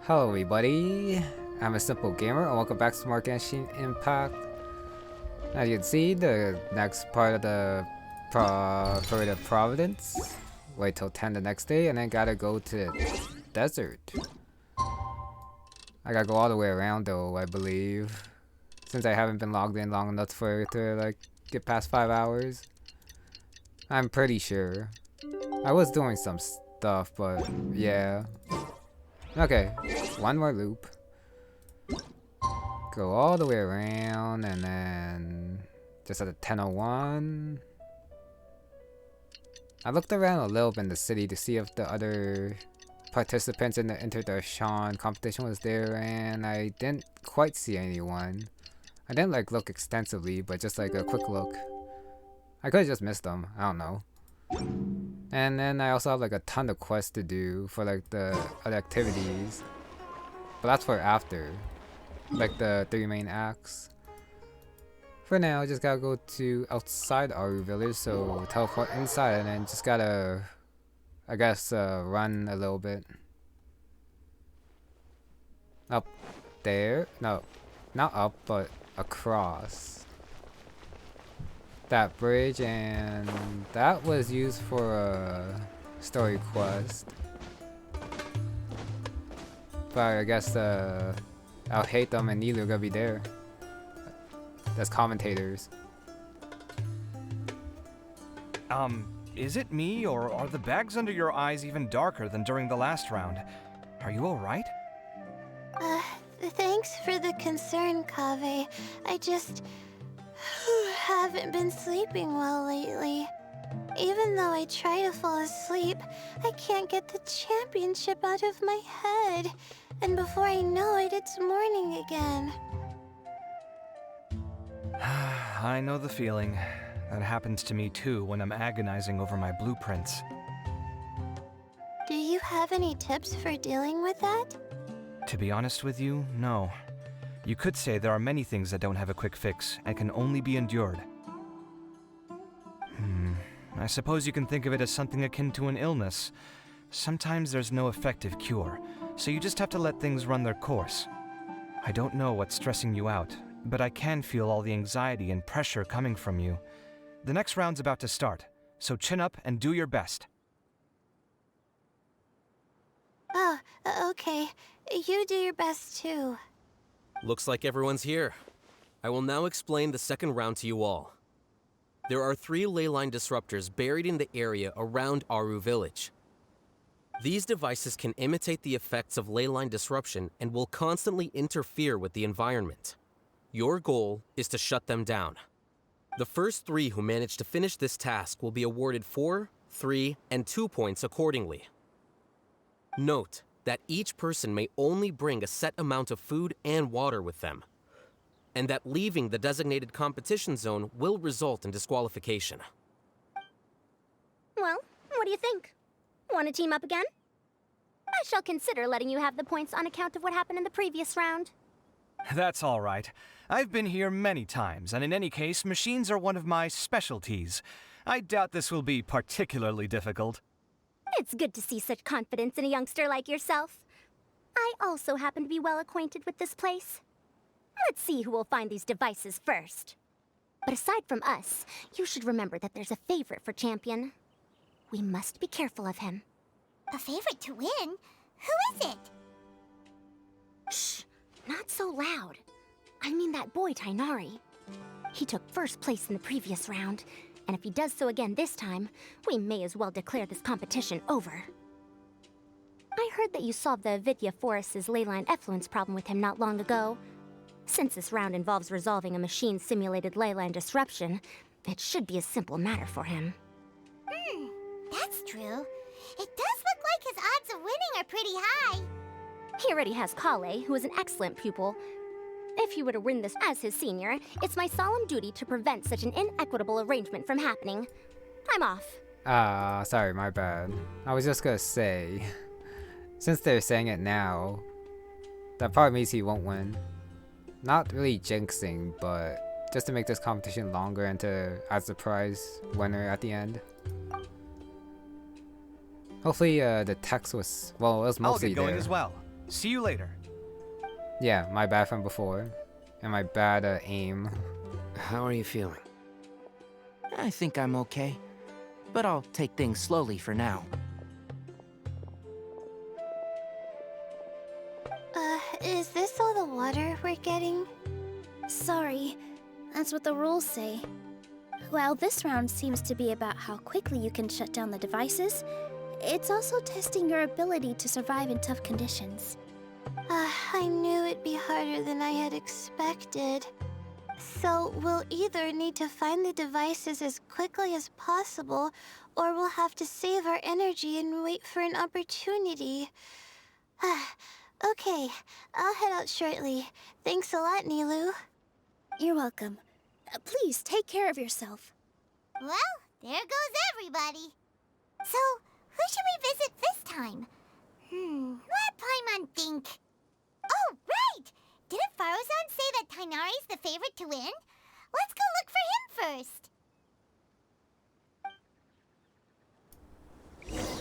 Hello everybody, I'm a simple gamer and welcome back to more Genshin Impact. As you can see, the next part of the Providence. Wait till 10 the next day and then gotta go to the desert. I gotta go all the way around though, I believe. Since I haven't been logged in long enough for it to like get past 5 hours. I'm pretty sure. I was doing some stuff, but yeah. Okay, one more loop. Go all the way around and then just at the 10:01. I looked around a little bit in the city to see if the other participants in the Interdarshan competition was there, and I didn't quite see anyone. I didn't like look extensively, but just like a quick look. I could have just missed them, I don't know. And then I also have like a ton of quests to do for like the other activities. But that's for after. Like the 3 main acts. For now, I just gotta go to outside Aru village, so teleport inside and then just gotta, I guess, run a little bit. Up there? No, not up, but across that bridge, and that was used for a story quest. But I guess Al-Haytham and Nilu are gonna be there as commentators. Is it me, or are the bags under your eyes even darker than during the last round? Are you alright? Thanks for the concern, Kaveh. I just haven't been sleeping well lately. Even though I try to fall asleep, I can't get the championship out of my head. And before I know it, it's morning again. I know the feeling. That happens to me too when I'm agonizing over my blueprints. Do you have any tips for dealing with that? To be honest with you, no. You could say there are many things that don't have a quick fix and can only be endured. I suppose you can think of it as something akin to an illness. Sometimes there's no effective cure, so you just have to let things run their course. I don't know what's stressing you out, but I can feel all the anxiety and pressure coming from you. The next round's about to start, so chin up and do your best. Oh, okay. You do your best too. Looks like everyone's here. I will now explain the second round to you all. There are 3 leyline disruptors buried in the area around Aru village. These devices can imitate the effects of leyline disruption and will constantly interfere with the environment. Your goal is to shut them down. The first 3 who manage to finish this task will be awarded 4, 3, and 2 points accordingly. Note that each person may only bring a set amount of food and water with them, and that leaving the designated competition zone will result in disqualification. Well, what do you think? Want to team up again? I shall consider letting you have the points on account of what happened in the previous round. That's all right. I've been here many times, and in any case, machines are one of my specialties. I doubt this will be particularly difficult. It's good to see such confidence in a youngster like yourself. I also happen to be well acquainted with this place. Let's see who will find these devices first. But aside from us, you should remember that there's a favorite for Champion. We must be careful of him. A favorite to win? Who is it? Shh! Not so loud. I mean that boy, Tainari. He took first place in the previous round, and if he does so again this time, we may as well declare this competition over. I heard that you solved the Avidya Forest's leyline effluence problem with him not long ago. Since this round involves resolving a machine-simulated leyline disruption, it should be a simple matter for him. That's true. It does look like his odds of winning are pretty high. He already has Kale, who is an excellent pupil. If he were to win this as his senior, it's my solemn duty to prevent such an inequitable arrangement from happening. I'm off. Sorry, my bad. I was just gonna say, since they're saying it now, that probably means he won't win. Not really jinxing, but just to make this competition longer and to add the prize winner at the end. Hopefully, the text was, well, it was mostly I'll get going there. as well. See you later. Yeah, my bad from before. And my bad aim. How are you feeling? I think I'm okay, but I'll take things slowly for now. Is this all the water we're getting? Sorry, that's what the rules say. While this round seems to be about how quickly you can shut down the devices, it's also testing your ability to survive in tough conditions. I knew it'd be harder than I had expected. So we'll either need to find the devices as quickly as possible, or we'll have to save our energy and wait for an opportunity. Okay, I'll head out shortly. Thanks a lot, Nilu. You're welcome. Please take care of yourself. Well, there goes everybody. So, who should we visit this time? Let Paimon think. Oh, right! Didn't Farozan say that Tainari's the favorite to win? Let's go look for him first.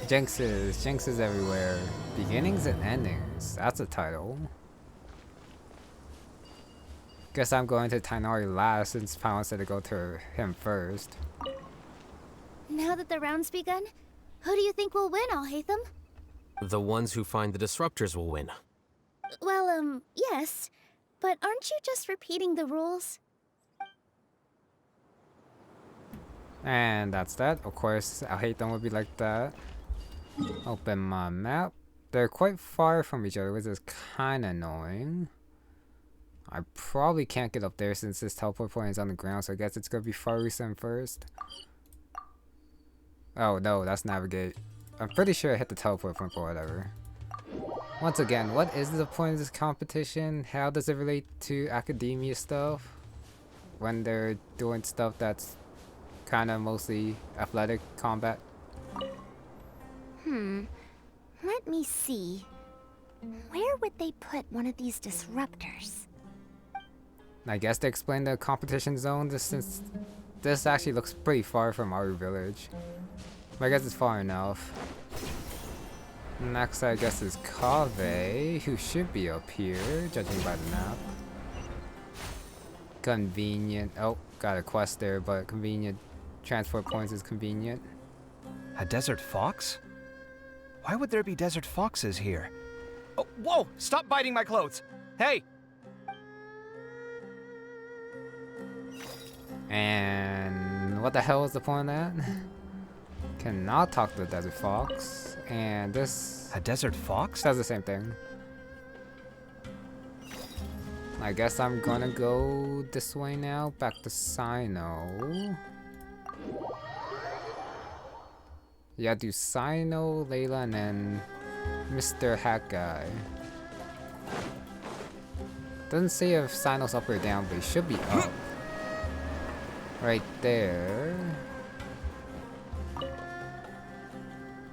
Jinxes everywhere. Beginnings and endings. That's a title. Guess I'm going to Tainari last since Paimon said to go to him first. Now that the round's begun, who do you think will win, Alhaitham? The ones who find the disruptors will win. Well, yes. But aren't you just repeating the rules? And that's that. Of course, I hate them would be like that. Open my map. They're quite far from each other, which is kind of annoying. I probably can't get up there since this teleport point is on the ground, so I guess it's gonna be Faruzan first. Oh no, that's navigate. I'm pretty sure I hit the teleport point or whatever. Once again, what is the point of this competition? How does it relate to academia stuff? When they're doing stuff that's kind of mostly athletic combat? Let me see. Where would they put one of these disruptors? I guess they explained the competition zone since this actually looks pretty far from Aru Village. But I guess it's far enough. Next, I guess, is Kaveh, who should be up here, judging by the map. Convenient. Oh, got a quest there, but convenient. Transport points is convenient. A desert fox? Why would there be desert foxes here? Oh, whoa! Stop biting my clothes! Hey! And what the hell is the point of that? Cannot talk to the desert fox. And this A desert fox? does the same thing. I guess I'm gonna go this way now, back to Sino. Yeah, do Sino, Layla, and then Mr. Hat Guy. Doesn't say if Sino's up or down, but he should be up. Right there.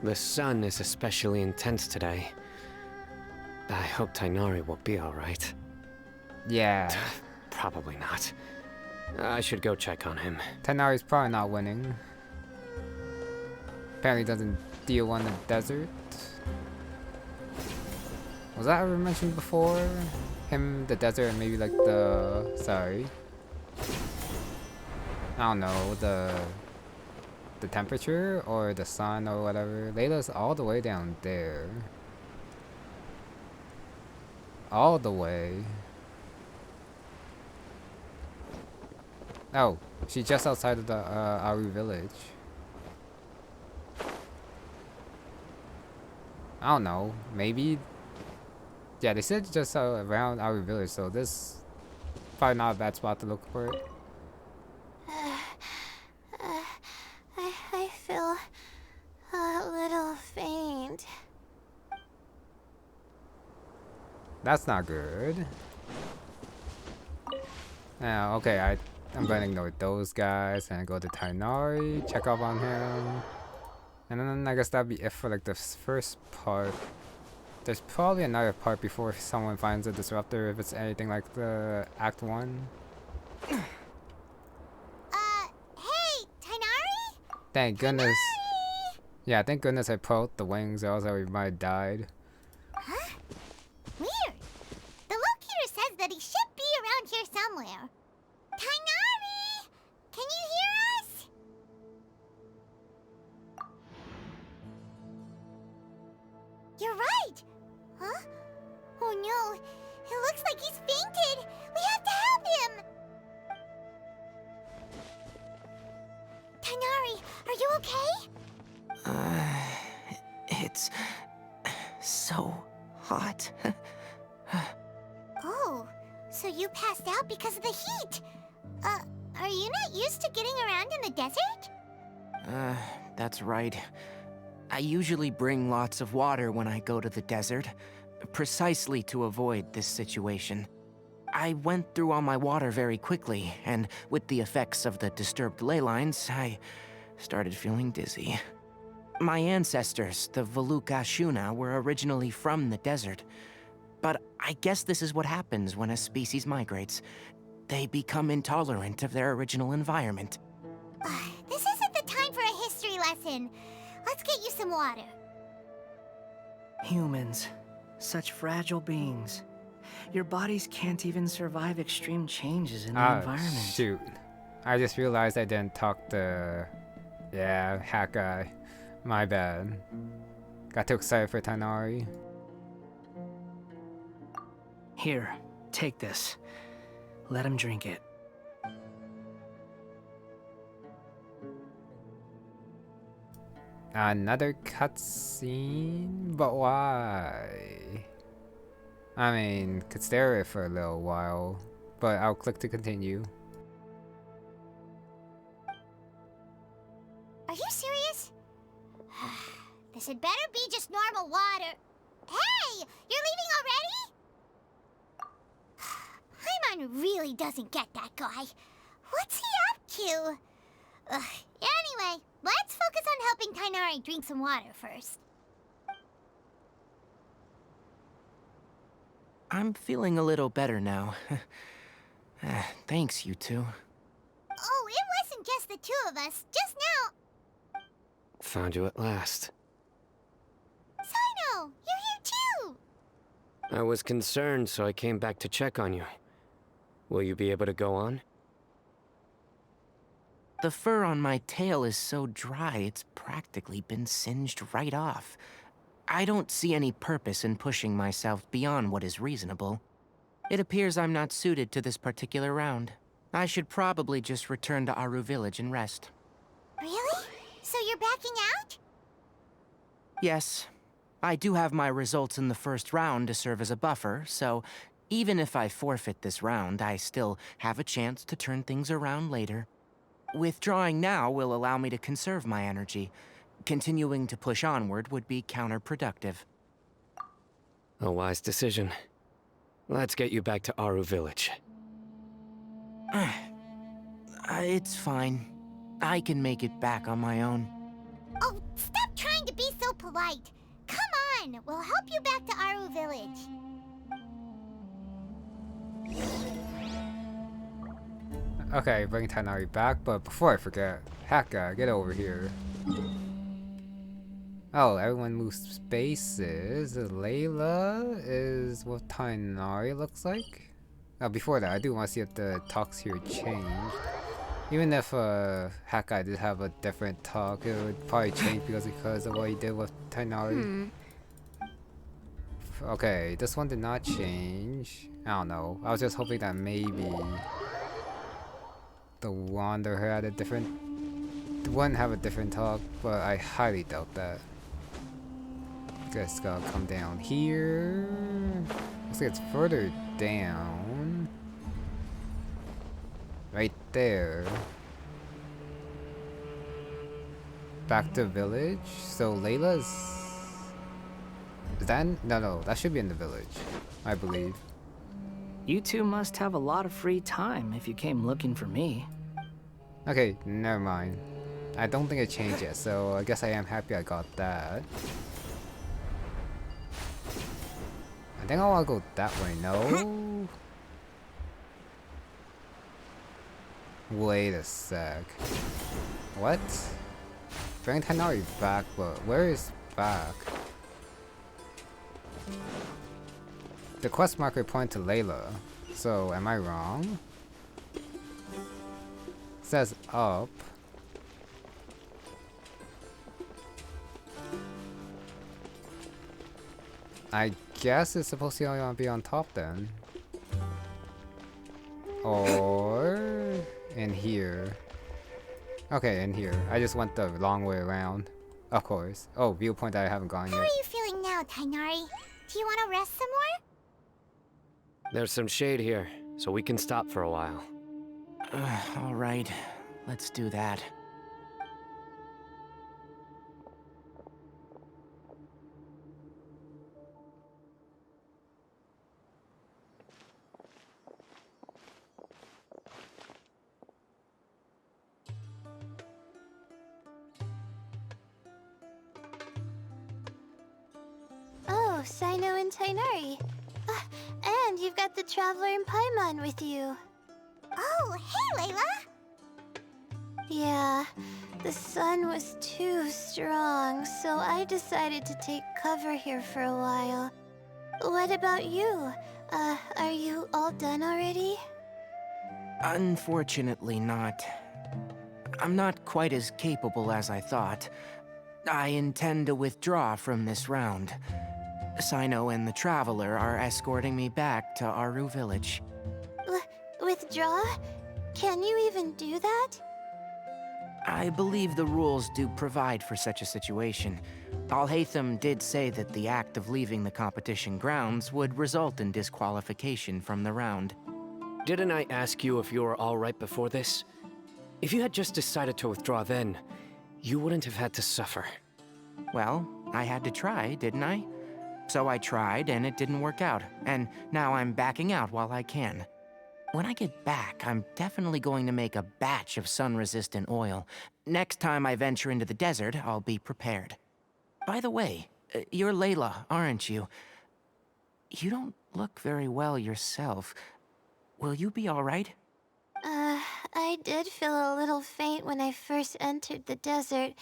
The sun is especially intense today. I hope Tainari will be alright. Yeah. Probably not. I should go check on him. Tainari's probably not winning. Apparently doesn't deal on the desert. Was that ever mentioned before? Him, the desert, and maybe like the... Sorry. I don't know, the temperature or the sun or whatever. Layla's all the way down there. All the way. Oh, she's just outside of the Aru village. I don't know, maybe. Yeah, they said just around Aru village, so this probably not a bad spot to look for it. I feel a little faint. That's not good. Now, okay, I'm gonna ignore those guys and go to Tainari, check up on him. And then I guess that'd be it for like the first part. There's probably another part before someone finds a disruptor if it's anything like the Act 1. Hey, Tainari? Thank goodness. Yeah, thank goodness I pulled the wings, or else I might have died. Huh? looks like he's fainted. We have to help him. Tighnari, are you okay? It's so hot. Oh, so you passed out because of the heat. Are you not used to getting around in the desert? That's right. I usually bring lots of water when I go to the desert, precisely to avoid this situation. I went through all my water very quickly, and with the effects of the disturbed ley lines, I started feeling dizzy. My ancestors, the Valukashuna, were originally from the desert. But I guess this is what happens when a species migrates. They become intolerant of their original environment. This isn't the time for a history lesson. Let's get you some water. Humans. Such fragile beings. Your bodies can't even survive extreme changes in the environment. Shoot. I just realized I didn't talk to... Yeah, hack guy. My bad. Got too excited for Tighnari. Here, take this. Let him drink it. Another cutscene? But why? I mean, could stare at it for a little while, but I'll click to continue. Are you serious? This had better be just normal water. Hey! You're leaving already? Paimon really doesn't get that guy. What's he up to? Anyway, let's focus on helping Tighnari drink some water first. I'm feeling a little better now. Thanks, you two. Oh, it wasn't just the two of us. Just now. Found you at last. Sino, you're here too. I was concerned, so I came back to check on you. Will you be able to go on? The fur on my tail is so dry, it's practically been singed right off. I don't see any purpose in pushing myself beyond what is reasonable. It appears I'm not suited to this particular round. I should probably just return to Aru Village and rest. Really? So you're backing out? Yes. I do have my results in the first round to serve as a buffer, so even if I forfeit this round, I still have a chance to turn things around later. Withdrawing now will allow me to conserve my energy. Continuing to push onward would be counterproductive. A wise decision. Let's get you back to Aru Village. It's fine. I can make it back on my own. Oh, stop trying to be so polite. Come on, we'll help you back to Aru Village. Okay, bring Tighnari back, but before I forget, Haka, get over here. Oh, everyone moves spaces. Layla is what Tighnari looks like. Before that, I do want to see if the talks here changed. Even if Haka did have a different talk, it would probably change because of what he did with Tighnari. Okay, this one did not change. I don't know. I was just hoping that maybe the Wanderer had a different... wouldn't have a different talk, but I highly doubt that. Guess gotta come down here. Looks like it's further down. Right there. Back to village. So Layla's... Is that in... No, that should be in the village, I believe. You two must have a lot of free time if you came looking for me. Okay, never mind. I don't think it changed yet, so I guess I am happy I got that. I think I want to go that way. No? Wait a sec. What? Bring Tighnari back, but where is back? The quest marker pointed to Layla, so am I wrong? It says up. I guess it's supposed to only be on top then. Or in here. Okay, in here. I just went the long way around. Of course. Oh, viewpoint that I haven't gone How yet. are you feeling now, Tainari? Do you want to rest some more? There's some shade here, so we can stop for a while. All right, let's do that. Oh, Sino and Tainari. And you've got the Traveler and Paimon with you. Oh, hey, Layla! Yeah, the sun was too strong, so I decided to take cover here for a while. What about you? Are you all done already? Unfortunately not. I'm not quite as capable as I thought. I intend to withdraw from this round. Sino and the Traveler are escorting me back to Aru Village. Withdraw? Can you even do that? I believe the rules do provide for such a situation. Alhaitham did say that the act of leaving the competition grounds would result in disqualification from the round. Didn't I ask you if you were all right before this? If you had just decided to withdraw then, you wouldn't have had to suffer. Well, I had to try, didn't I? So I tried, and it didn't work out, and now I'm backing out while I can. When I get back, I'm definitely going to make a batch of sun-resistant oil. Next time I venture into the desert, I'll be prepared. By the way, you're Layla, aren't you? You don't look very well yourself. Will you be all right? I did feel a little faint when I first entered the desert,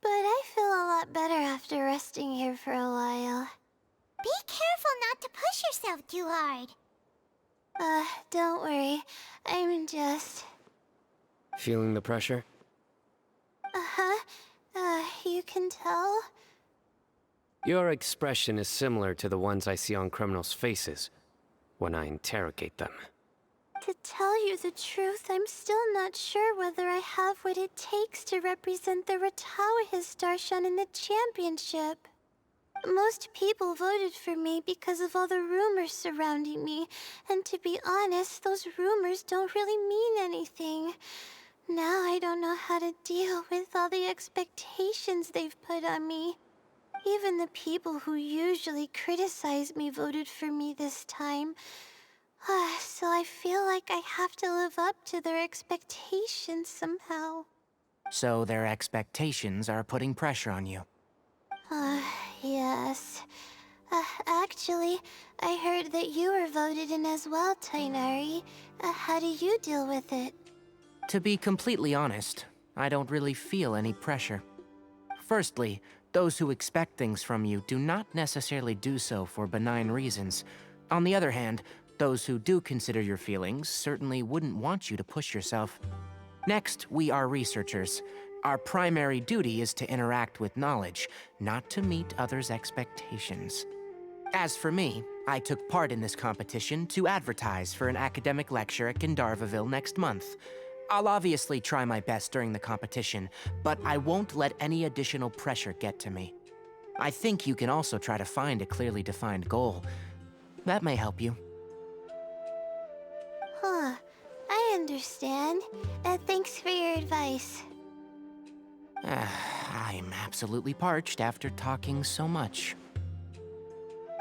but I feel a lot better after resting here for a while. Be careful not to push yourself too hard. Don't worry. I'm just... Feeling the pressure? You can tell? Your expression is similar to the ones I see on criminals' faces when I interrogate them. To tell you the truth, I'm still not sure whether I have what it takes to represent the Ratawa Hisdarshan in the championship. Most people voted for me because of all the rumors surrounding me, and to be honest, those rumors don't really mean anything. Now I don't know how to deal with all the expectations they've put on me. Even the people who usually criticize me voted for me this time. So I feel like I have to live up to their expectations somehow. So their expectations are putting pressure on you. Yes. Actually, I heard that you were voted in as well, Tainari. How do you deal with it? To be completely honest, I don't really feel any pressure. Firstly, those who expect things from you do not necessarily do so for benign reasons. On the other hand, those who do consider your feelings certainly wouldn't want you to push yourself. Next, we are researchers. Our primary duty is to interact with knowledge, not to meet others' expectations. As for me, I took part in this competition to advertise for an academic lecture at Gandharvaville next month. I'll obviously try my best during the competition, but I won't let any additional pressure get to me. I think you can also try to find a clearly defined goal. That may help you. I understand. Thanks for your advice. I'm absolutely parched after talking so much.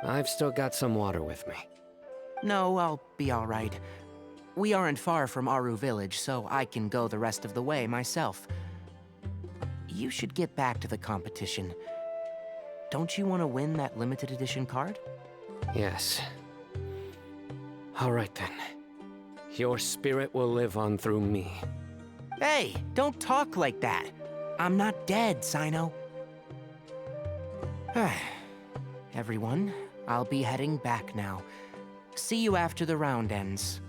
I've still got some water with me. No, I'll be all right. We aren't far from Aru Village, so I can go the rest of the way myself. You should get back to the competition. Don't you want to win that limited edition card? Yes. All right then. Your spirit will live on through me. Hey, don't talk like that. I'm not dead, Sino. Everyone, I'll be heading back now. See you after the round ends.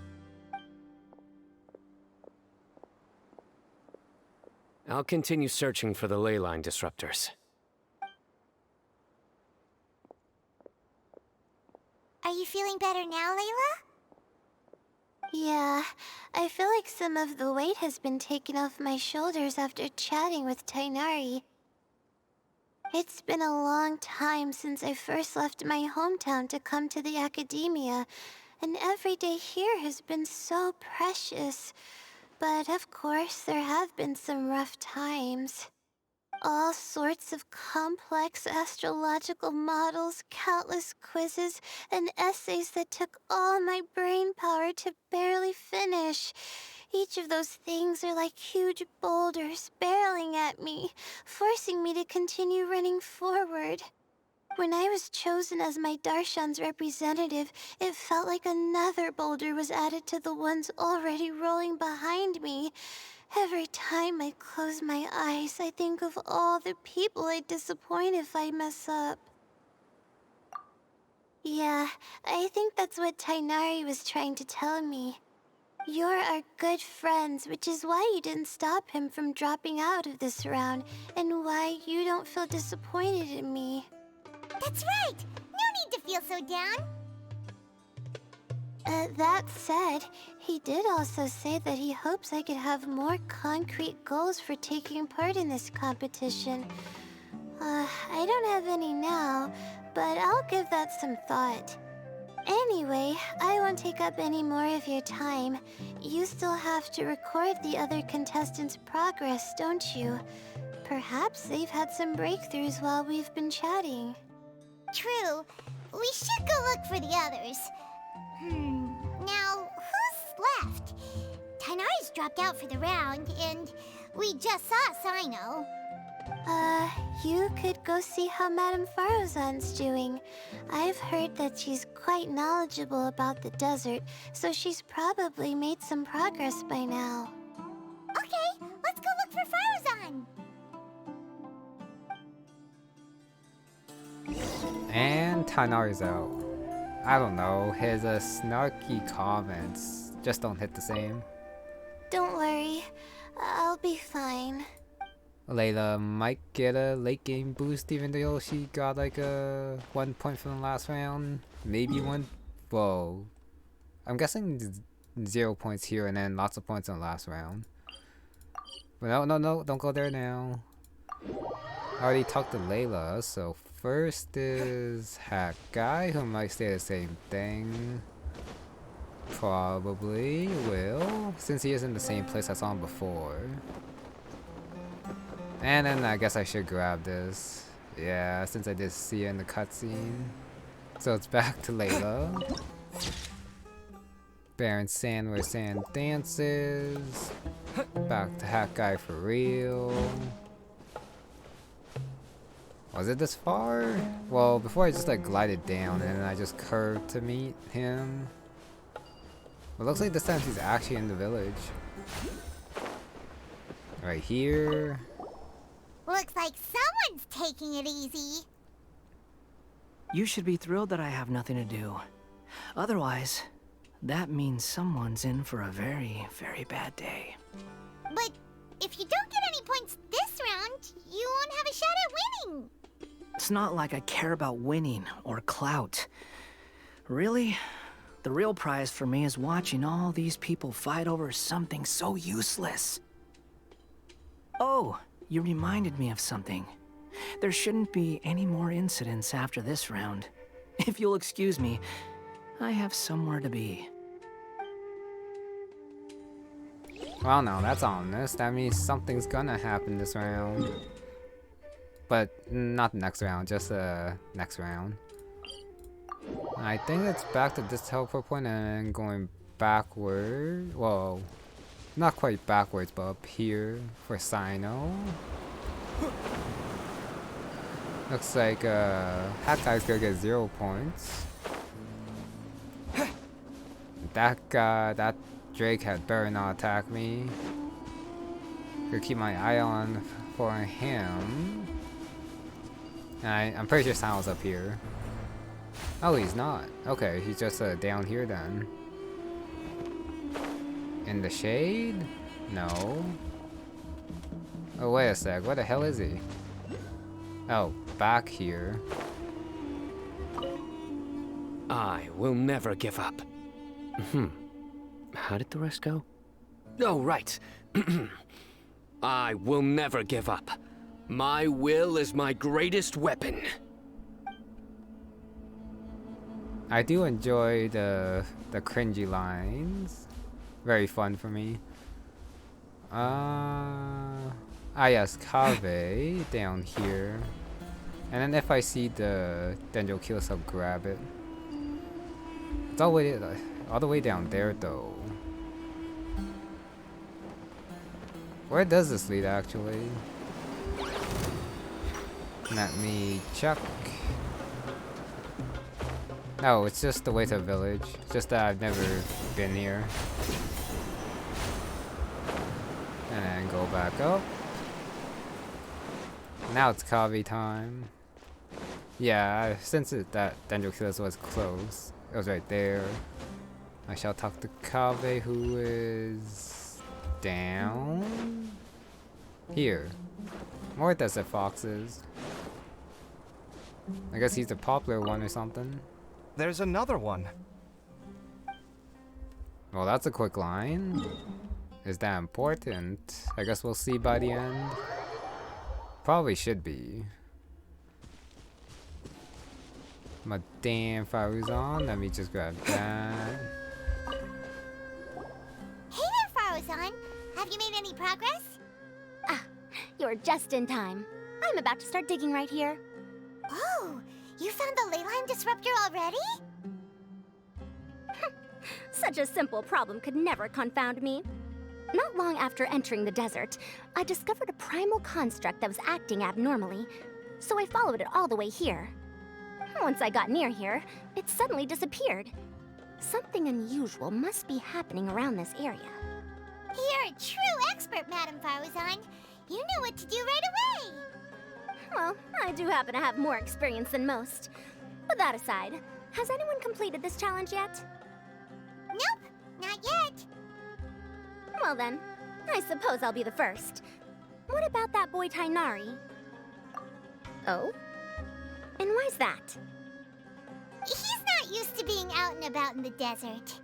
I'll continue searching for the ley line disruptors. Are you feeling better now, Layla? Yeah, I feel like some of the weight has been taken off my shoulders after chatting with Tainari. It's been a long time since I first left my hometown to come to the academia, and every day here has been so precious. But of course, there have been some rough times. All sorts of complex astrological models, countless quizzes, and essays that took all my brain power to barely finish. Each of those things are like huge boulders barreling at me, forcing me to continue running forward. When I was chosen as my Darshan's representative, it felt like another boulder was added to the ones already rolling behind me. Every time I close my eyes, I think of all the people I'd disappoint if I mess up. Yeah, I think that's what Tainari was trying to tell me. You're our good friends, which is why you didn't stop him from dropping out of this round, and why you don't feel disappointed in me. That's right! No need to feel so down! That said, he did also say that he hopes I could have more concrete goals for taking part in this competition. I don't have any now, but I'll give that some thought. Anyway, I won't take up any more of your time. You still have to record the other contestants' progress, don't you? Perhaps they've had some breakthroughs while we've been chatting. True. We should go look for the others. Now, who's left? Tainari's dropped out for the round, and we just saw Sino. You could go see how Madame Farozan's doing. I've heard that she's quite knowledgeable about the desert, so she's probably made some progress by now. Okay, let's go look for Farozan! And Tainari's out. I don't know, his snarky comments just don't hit the same. Don't worry, I'll be fine. Layla might get a late game boost even though she got like a 1 point from the last round. Maybe one. Whoa. I'm guessing 0 points here and then lots of points in the last round. But no, don't go there now. I already talked to Layla, so first is Hack Guy, who might say the same thing. Probably will, since he is in the same place I saw him before. And then I guess I should grab this. Yeah, since I did see it in the cutscene. So it's back to Layla. Baron Sand where Sand dances. Back to Hack Guy for real. Was it this far? Well, before I just like glided down and then I just curved to meet him. It looks like this time he's actually in the village. Right here. Looks like someone's taking it easy. You should be thrilled that I have nothing to do. Otherwise, that means someone's in for a very, very bad day. But if you don't get any points this round, you won't have a shot at winning. It's not like I care about winning or clout. Really, the real prize for me is watching all these people fight over something so useless. Oh, you reminded me of something. There shouldn't be any more incidents after this round. If you'll excuse me, I have somewhere to be. Well, no, that's ominous. That means something's gonna happen this round. But not next round, just next round. I think it's back to this teleport point and then going backward. Whoa. Not quite backwards, but up here for Sino. Looks like Hat Guy's gonna get 0 points. That guy, that Drake had better not attack me. Gonna keep my eye on for him. And I'm pretty sure Sino's up here. Oh, he's not. Okay, he's just down here then. In the shade? No. Oh, wait a sec. Where the hell is he? Oh, back here. I will never give up. How did the rest go? Oh, right. I will never give up. My will is my greatest weapon. I do enjoy the cringy lines. Very fun for me. Yes, Kave down here. And then if I see the Dendro Kills, I'll grab it. It's all the way down there though. Where does this lead actually? Let me check. No, it's just the way to the village. It's just that I've never been here. And then go back up. Now it's Kavi time. Yeah, since that Dendro Killers was close, it was right there. I shall talk to Kave, who is down here. More desert foxes. I guess he's the popular one or something. There's another one. Well, that's a quick line. Is that important? I guess we'll see by the end. Probably should be. Madame Faruzan, let me just grab that. Hey there, Faruzan. Have you made any progress? Ah, you're just in time. I'm about to start digging right here. Oh, you found the leyline disruptor already? Such a simple problem could never confound me. Not long after entering the desert, I discovered a primal construct that was acting abnormally, so I followed it all the way here. Once I got near here, it suddenly disappeared. Something unusual must be happening around this area. You're a true expert, Madame Faruzan. You knew what to do right away. Well, I do happen to have more experience than most. But that aside, has anyone completed this challenge yet? Nope, not yet. Well then, I suppose I'll be the first. What about that boy Tainari? Oh? And why's that? He's not used to being out and about in the desert.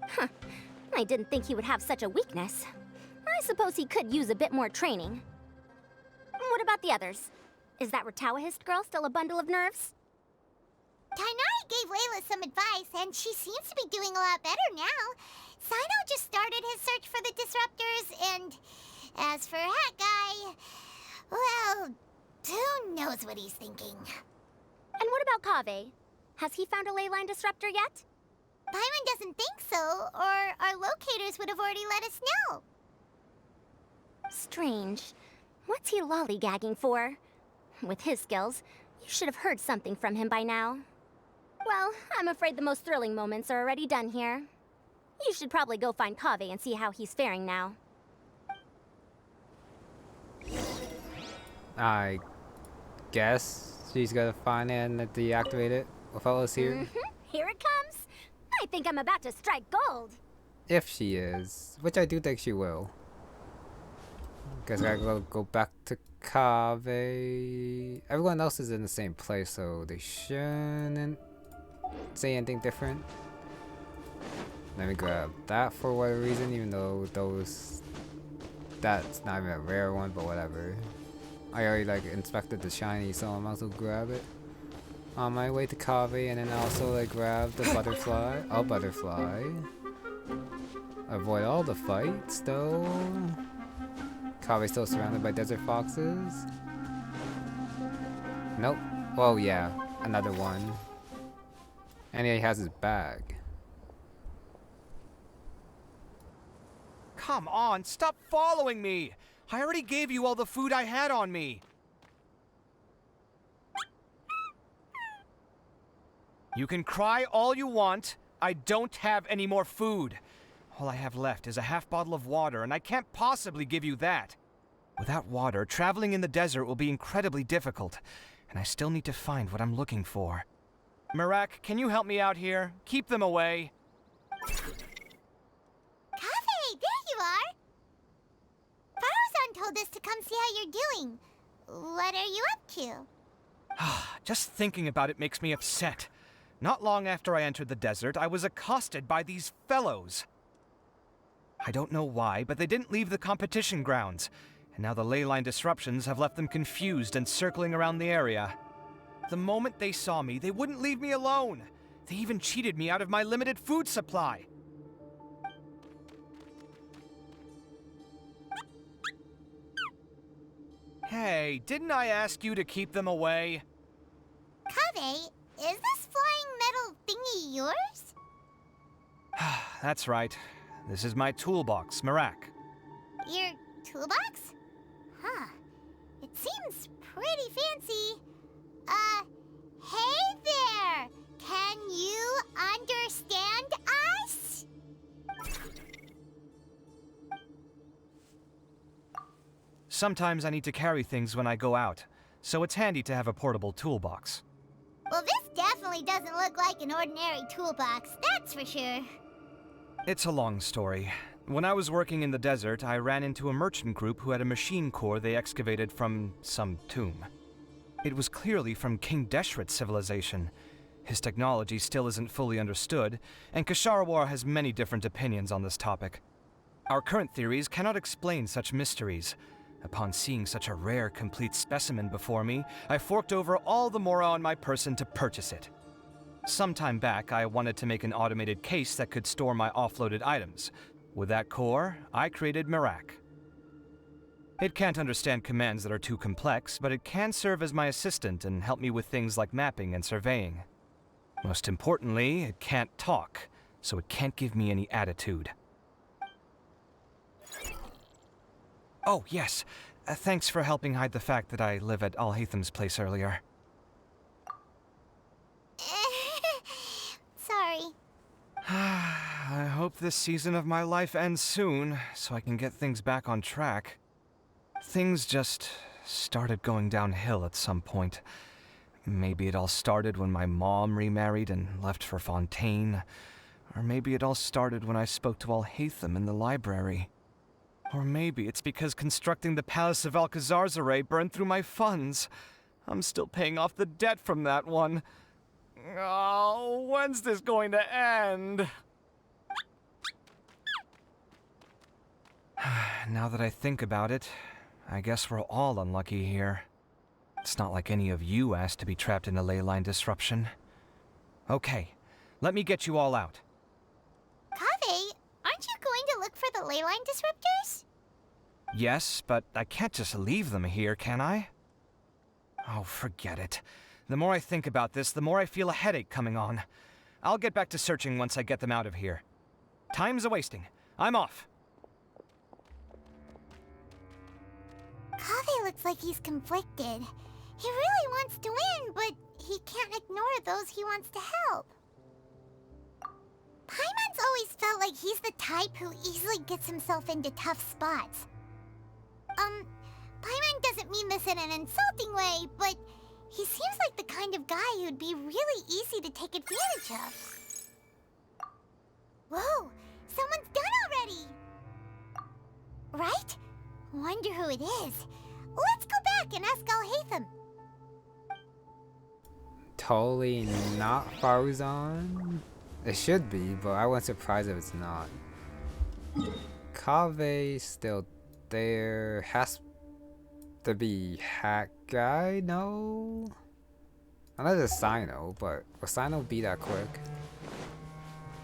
Huh. I didn't think he would have such a weakness. I suppose he could use a bit more training. What about the others? Is that Ratawahist girl still a bundle of nerves? Tainari gave Layla some advice, and she seems to be doing a lot better now. Sino just started his search for the disruptors, and as for Hat Guy, well, who knows what he's thinking. And what about Kave? Has he found a leyline disruptor yet? Paimon doesn't think so, or our locators would have already let us know. Strange. What's he lollygagging for? With his skills, you should have heard something from him by now. Well, I'm afraid the most thrilling moments are already done here. You should probably go find Kave and see how he's faring now. I guess she's gonna find it and deactivate it without us here. Here it comes. I think I'm about to strike gold. If she is, which I do think she will. Guess I gotta go back to Kave. Everyone else is in the same place, so they shouldn't say anything different. Let me grab that for whatever reason, even though that's not even a rare one, but whatever. I already like inspected the shiny, so I might as well grab it. On my way to Kave, and then also like grab the butterfly. A butterfly. Avoid all the fights though. Kave's still surrounded by desert foxes. Nope. Oh yeah, another one. And he has his bag. Come on, stop following me! I already gave you all the food I had on me. You can cry all you want. I don't have any more food. All I have left is a half bottle of water, and I can't possibly give you that. Without water, traveling in the desert will be incredibly difficult, and I still need to find what I'm looking for. Mirak, can you help me out here? Keep them away. Kave, there you are! Faruzan told us to come see how you're doing. What are you up to? Just thinking about it makes me upset. Not long after I entered the desert, I was accosted by these fellows. I don't know why, but they didn't leave the competition grounds. And now the ley line disruptions have left them confused and circling around the area. The moment they saw me, they wouldn't leave me alone. They even cheated me out of my limited food supply. Hey, didn't I ask you to keep them away? Kaveh, is this flying metal thingy yours? That's right. This is my toolbox, Marak. Your toolbox? Huh. It seems pretty fancy. Hey there! Can you understand us? Sometimes I need to carry things when I go out, so it's handy to have a portable toolbox. Well, this definitely doesn't look like an ordinary toolbox, that's for sure. It's a long story. When I was working in the desert, I ran into a merchant group who had a machine core they excavated from some tomb. It was clearly from King Deshret's civilization. His technology still isn't fully understood, and Kasharawar has many different opinions on this topic. Our current theories cannot explain such mysteries. Upon seeing such a rare, complete specimen before me, I forked over all the mora on my person to purchase it. Some time back, I wanted to make an automated case that could store my offloaded items. With that core, I created Marak. It can't understand commands that are too complex, but it can serve as my assistant and help me with things like mapping and surveying. Most importantly, it can't talk, so it can't give me any attitude. Oh, yes. Thanks for helping hide the fact that I live at Alhatham's place earlier. Sorry. I hope this season of my life ends soon, so I can get things back on track. Things just started going downhill at some point. Maybe it all started when my mom remarried and left for Fontaine. Or maybe it all started when I spoke to Alhatham in the library. Or maybe it's because constructing the Palace of Alcazar's burned through my funds. I'm still paying off the debt from that one. Oh, when's this going to end? Now that I think about it, I guess we're all unlucky here. It's not like any of you asked to be trapped in a ley line disruption. Okay, let me get you all out. Kaveh, aren't you going to look for the ley line disruptors? Yes, but I can't just leave them here, can I? Oh, forget it. The more I think about this, the more I feel a headache coming on. I'll get back to searching once I get them out of here. Time's a-wasting. I'm off. Kaveh looks like he's conflicted. He really wants to win, but he can't ignore those he wants to help. Paimon's always felt like he's the type who easily gets himself into tough spots. Paimon doesn't mean this in an insulting way, but he seems like the kind of guy who'd be really easy to take advantage of. Whoa, someone's done already! Right? Wonder who it is. Let's go back and ask Alhatham. Totally not Faruzan. It should be, but I wasn't surprised if it's not. Kaveh's still there. Has to be Hack Guy, no? Unless it's Sino, but will Sino be that quick?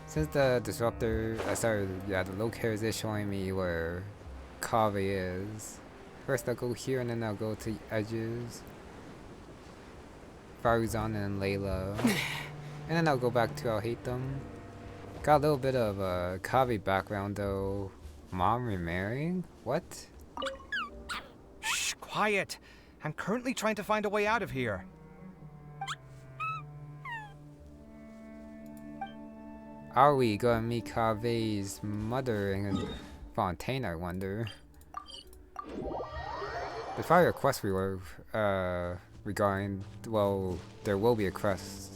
Since the disruptor, the locators is showing me where Kaveh is. First I'll go here and then I'll go to edges. Faruzan and then Layla. And then I'll go back to Alhatham. Got a little bit of a Kaveh background though. Mom remarrying? What? Shh, quiet! I'm currently trying to find a way out of here. Are we gonna meet Kaveh's mother in Fontaine, I wonder? There's probably a quest regarding, well, there will be a quest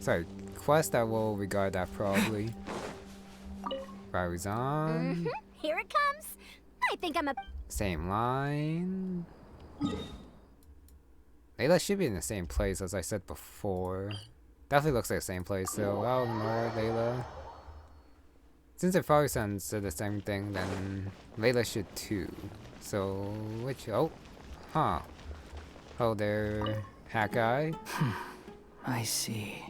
that will regard that probably. Faruzan. Here it comes. I think I'm a... Same line. Layla should be in the same place as I said before. Definitely looks like the same place, so I'll ignore Layla. Since the Farzan said the same thing, then Layla should too. So, which, oh, huh. Oh, there, hat guy. I see.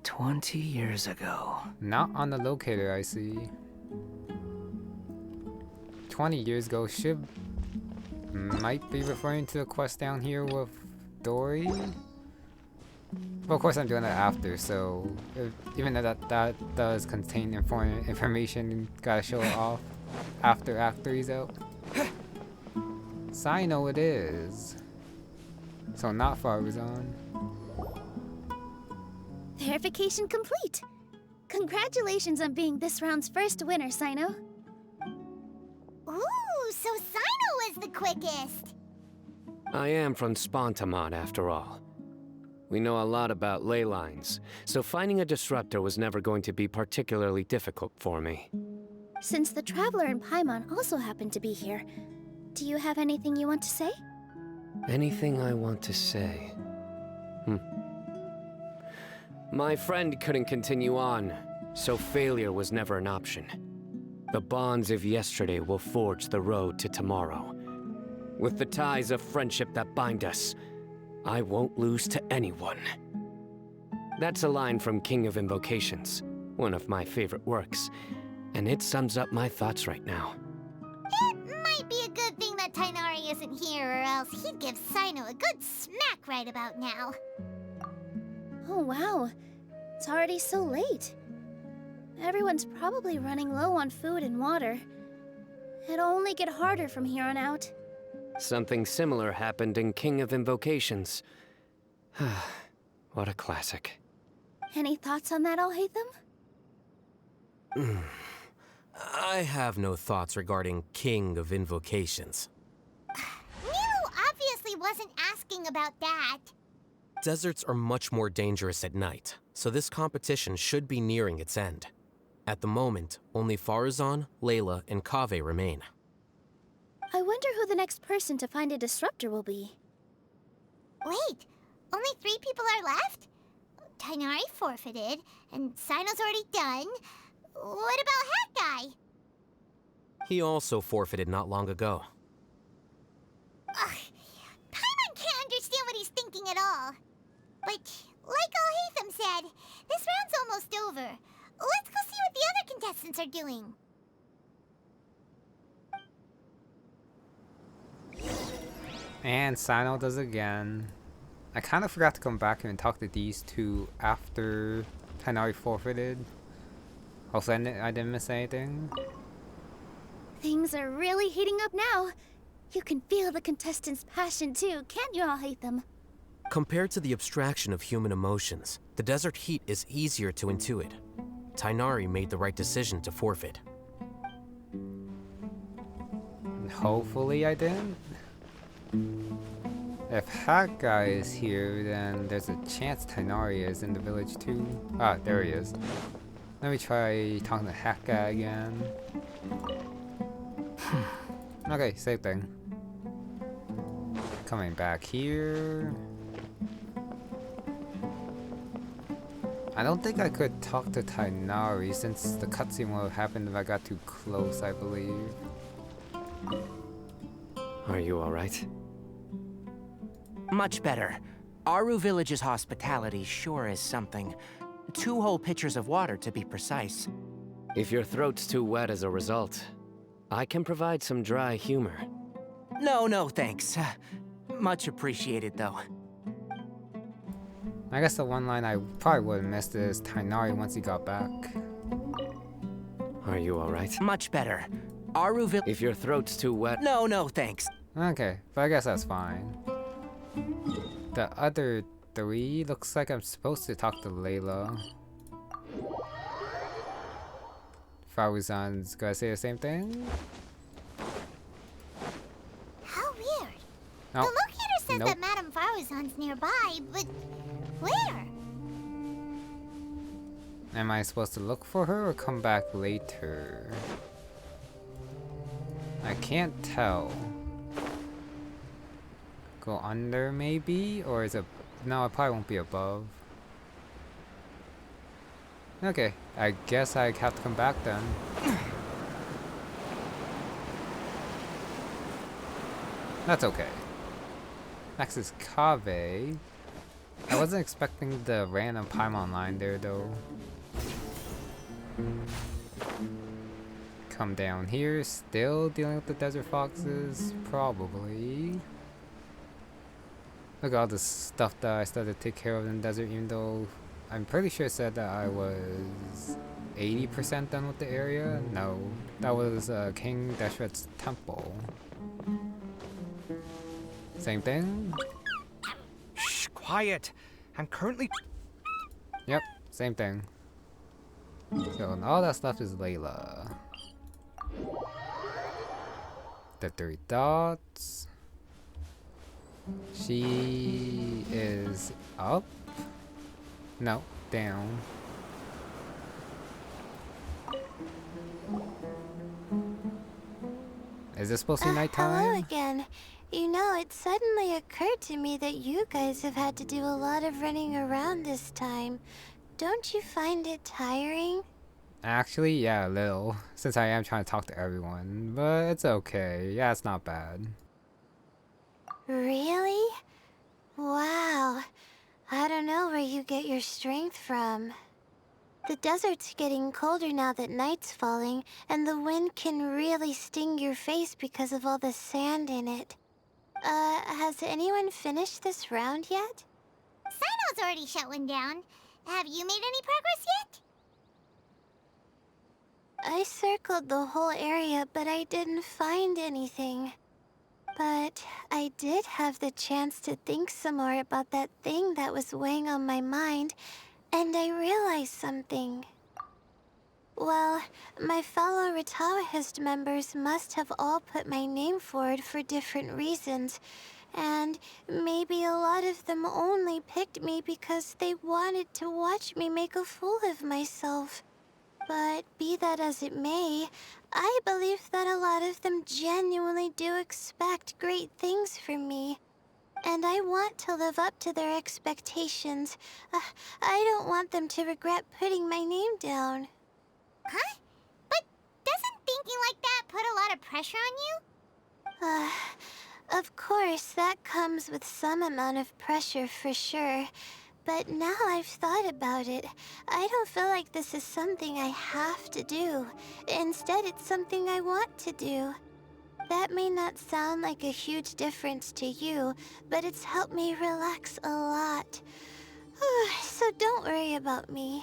20 years ago. Not on the locator, I see. 20 years ago might be referring to the quest down here with Dory. Well, of course I'm doing it after, so even though that does contain information, gotta show it off after he's out. Sino it is. So not Farzan. Verification complete. Congratulations on being this round's first winner, Sino. Ooh, so Sino was the quickest. I am from Spontamon, after all. We know a lot about ley lines, so finding a disruptor was never going to be particularly difficult for me. Since the Traveler and Paimon also happen to be here, do you have anything you want to say? Anything I want to say? My friend couldn't continue on, so failure was never an option. The bonds of yesterday will forge the road to tomorrow. With the ties of friendship that bind us, I won't lose to anyone. That's a line from King of Invocations, one of my favorite works, and it sums up my thoughts right now. It might be a good thing that Tainari isn't here, or else he'd give Sino a good smack right about now. Oh wow, it's already so late. Everyone's probably running low on food and water. It'll only get harder from here on out. Something similar happened in King of Invocations. What a classic. Any thoughts on that, Alhaitham? I have no thoughts regarding King of Invocations. Nilo obviously wasn't asking about that. Deserts are much more dangerous at night, so this competition should be nearing its end. At the moment, only Farazan, Layla, and Kaveh remain. I wonder who the next person to find a disruptor will be. Wait, only 3 people are left? Tainari forfeited, and Sino's already done. What about Hat Guy? He also forfeited not long ago. Ugh, Paimon can't understand what he's thinking at all. But, like Alhaitham said, this round's almost over. Let's go see what the other contestants are doing. And Sino does again. I kind of forgot to come back and talk to these two after Tainari forfeited. Hopefully I didn't miss anything. Things are really heating up now. You can feel the contestants' passion too, can't you, Alhaitham? Compared to the abstraction of human emotions, the desert heat is easier to intuit. Tainari made the right decision to forfeit. Hopefully I didn't. If Hat Guy is here, then there's a chance Tainari is in the village too. Ah, there he is. Let me try talking to Hat Guy again. Okay, same thing. Coming back here. I don't think I could talk to Tainari since the cutscene would have happened if I got too close, I believe. Are you alright? Much better. Aru Village's hospitality sure is something. 2 whole pitchers of water, to be precise. If your throat's too wet as a result, I can provide some dry humor. No, thanks. Much appreciated, though. I guess the one line I probably would have missed is Tainari once he got back. Are you alright? Much better. Aru Village. If your throat's too wet... No, thanks. Okay, but I guess that's fine. The other 3 looks like I'm supposed to talk to Layla. Farazan's gonna say the same thing? How weird. Oh, The locator says nope. that Madame Farazan's nearby, but where? Am I supposed to look for her or come back later? I can't tell. Go under maybe? Or is it... No, it probably won't be above. Okay, I guess I have to come back then. That's okay. Next is Kave. I wasn't expecting the random Paimon line there though. Come down here, still dealing with the desert foxes? Probably. Look at all the stuff that I started to take care of in the desert, even though I'm pretty sure it said that I was 80% done with the area. No, that was King Deshret's temple. Same thing? Shh, quiet. I'm currently... Yep, same thing. So, and all that stuff is Layla. The 3 dots. She is up? No, down. Is this supposed to be nighttime? Hello again. You know, it suddenly occurred to me that you guys have had to do a lot of running around this time. Don't you find it tiring? Actually, yeah, a little. Since I am trying to talk to everyone. But it's okay. Yeah, it's not bad. Really? Wow. I don't know where you get your strength from. The desert's getting colder now that night's falling, and the wind can really sting your face because of all the sand in it. Has anyone finished this round yet? Sino's already shut one down. Have you made any progress yet? I circled the whole area, but I didn't find anything. But I did have the chance to think some more about that thing that was weighing on my mind, and I realized something. Well, my fellow Ritaohist members must have all put my name forward for different reasons, and maybe a lot of them only picked me because they wanted to watch me make a fool of myself. But be that as it may, I believe that a lot of them genuinely do expect great things from me. And I want to live up to their expectations. I don't want them to regret putting my name down. Huh? But doesn't thinking like that put a lot of pressure on you? Of course, that comes with some amount of pressure for sure. But now I've thought about it, I don't feel like this is something I have to do. Instead, it's something I want to do. That may not sound like a huge difference to you, but it's helped me relax a lot. So don't worry about me.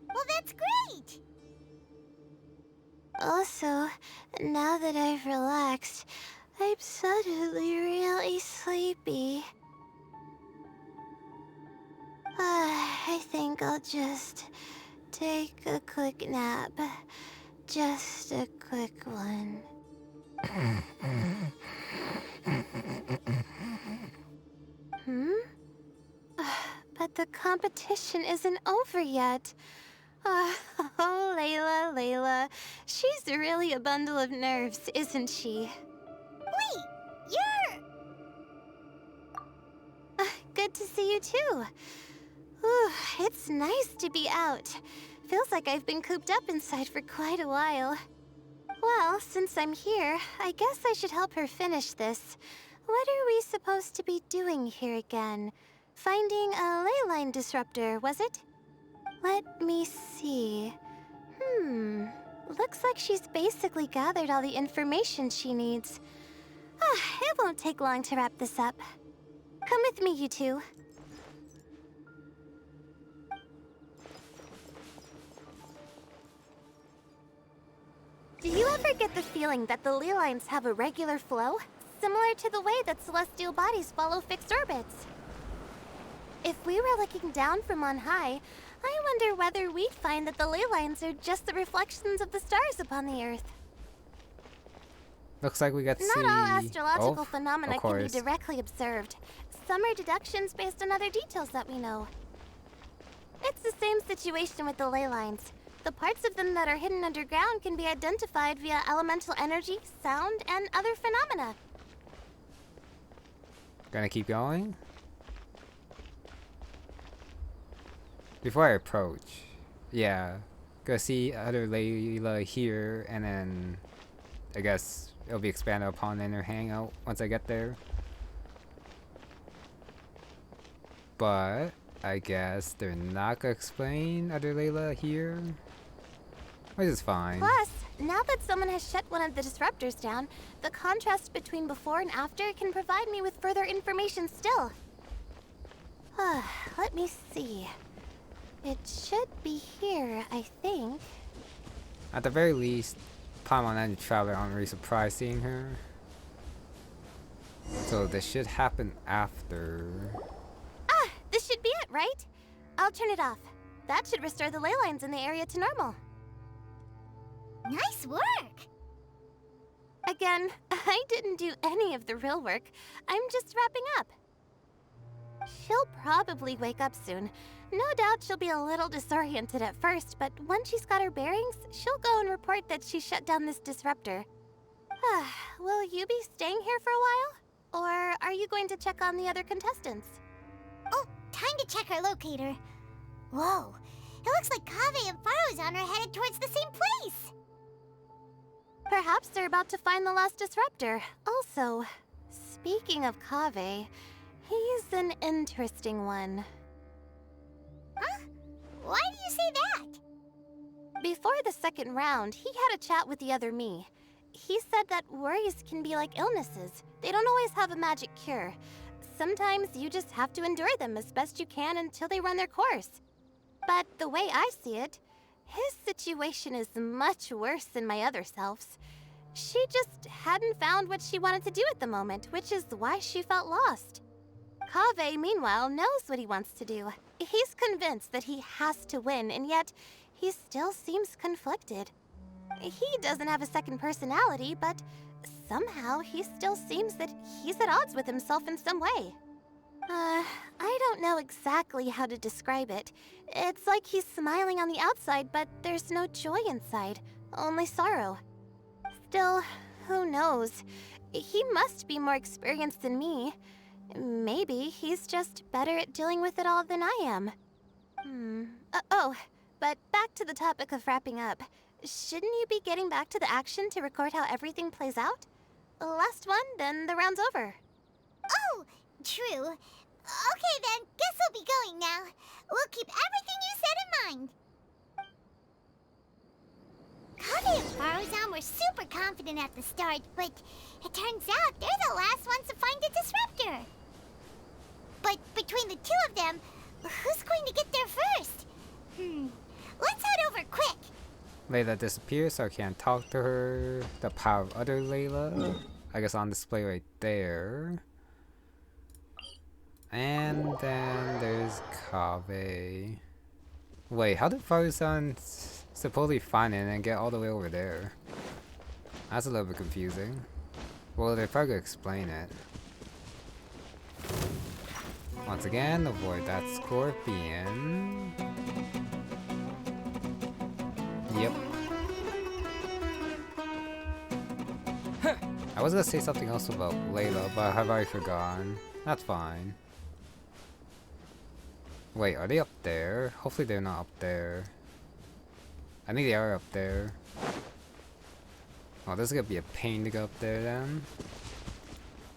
Well, that's great! Also, now that I've relaxed, I'm suddenly really sleepy. I think I'll just take a quick nap. Just a quick one. But the competition isn't over yet. Oh, Layla. She's really a bundle of nerves, isn't she? Wait, you're... Good to see you too. Ooh, it's nice to be out. Feels like I've been cooped up inside for quite a while. Well, since I'm here, I guess I should help her finish this. What are we supposed to be doing here again? Finding a ley line disruptor, was it? Let me see. Looks like she's basically gathered all the information she needs. It won't take long to wrap this up. Come with me, you two. Do you ever get the feeling that the ley lines have a regular flow? Similar to the way that celestial bodies follow fixed orbits? If we were looking down from on high, I wonder whether we'd find that the ley lines are just the reflections of the stars upon the Earth. Looks like we got to see... Not all astrological Oh, phenomena of can be course. directly observed. Some are deductions based on other details that we know. It's the same situation with the ley lines. The parts of them that are hidden underground can be identified via elemental energy, sound, and other phenomena. Gonna keep going? Before I approach, Yeah, go see other Layla here, and then I guess it'll be expanded upon in her hangout once I get there. But I guess they're not gonna explain other Layla here, which is fine. Plus, now that someone has shut one of the disruptors down, the contrast between before and after can provide me with further information still. Let me see. It should be here, I think. At the very least, Paimon and the Traveler aren't really surprised seeing her. So this should happen after. This should be it, right? I'll turn it off. That should restore the ley lines in the area to normal. Nice work! Again, I didn't do any of the real work. I'm just wrapping up. She'll probably wake up soon. No doubt she'll be a little disoriented at first, but once she's got her bearings, she'll go and report that she shut down this disruptor. Will you be staying here for a while? Or are you going to check on the other contestants? Oh, time to check our locator. Whoa, it looks like Kaveh and Faruzan are headed towards the same place. Perhaps they're about to find the last disruptor. Also, speaking of Kaveh, he's an interesting one. Huh? Why do you say that? Before the second round, he had a chat with the other me. He said that worries can be like illnesses. They don't always have a magic cure. Sometimes you just have to endure them as best you can until they run their course. But the way I see it, his situation is much worse than my other self's. She just hadn't found what she wanted to do at the moment, which is why she felt lost. Kaveh, meanwhile, knows what he wants to do. He's convinced that he has to win, and yet he still seems conflicted. He doesn't have a second personality, but somehow he still seems that he's at odds with himself in some way. I don't know exactly how to describe it. It's like he's smiling on the outside, but there's no joy inside, only sorrow. Still, who knows? He must be more experienced than me. Maybe he's just better at dealing with it all than I am. But back to the topic of wrapping up. Shouldn't you be getting back to the action to record how everything plays out? Last one, then the round's over. Oh, true. Okay then, guess we'll be going now. We'll keep everything you said in mind. Kaveh and Faruzan were super confident at the start, but it turns out they're the last ones to find the disruptor. But between the two of them, who's going to get there first? Let's head over quick. Layla disappears, so I can't talk to her. The power of other Layla, I guess, on display right there. And then there's Kaveh. Wait, how did Faruzan supposedly find it and get all the way over there? That's a little bit confusing. Well, they're probably gonna explain it. Once again, avoid that scorpion. Yep. I was gonna say something else about Layla, but I've already forgotten. That's fine. Wait, are they up there? Hopefully they're not up there. I think they are up there. Oh, this is gonna be a pain to go up there then.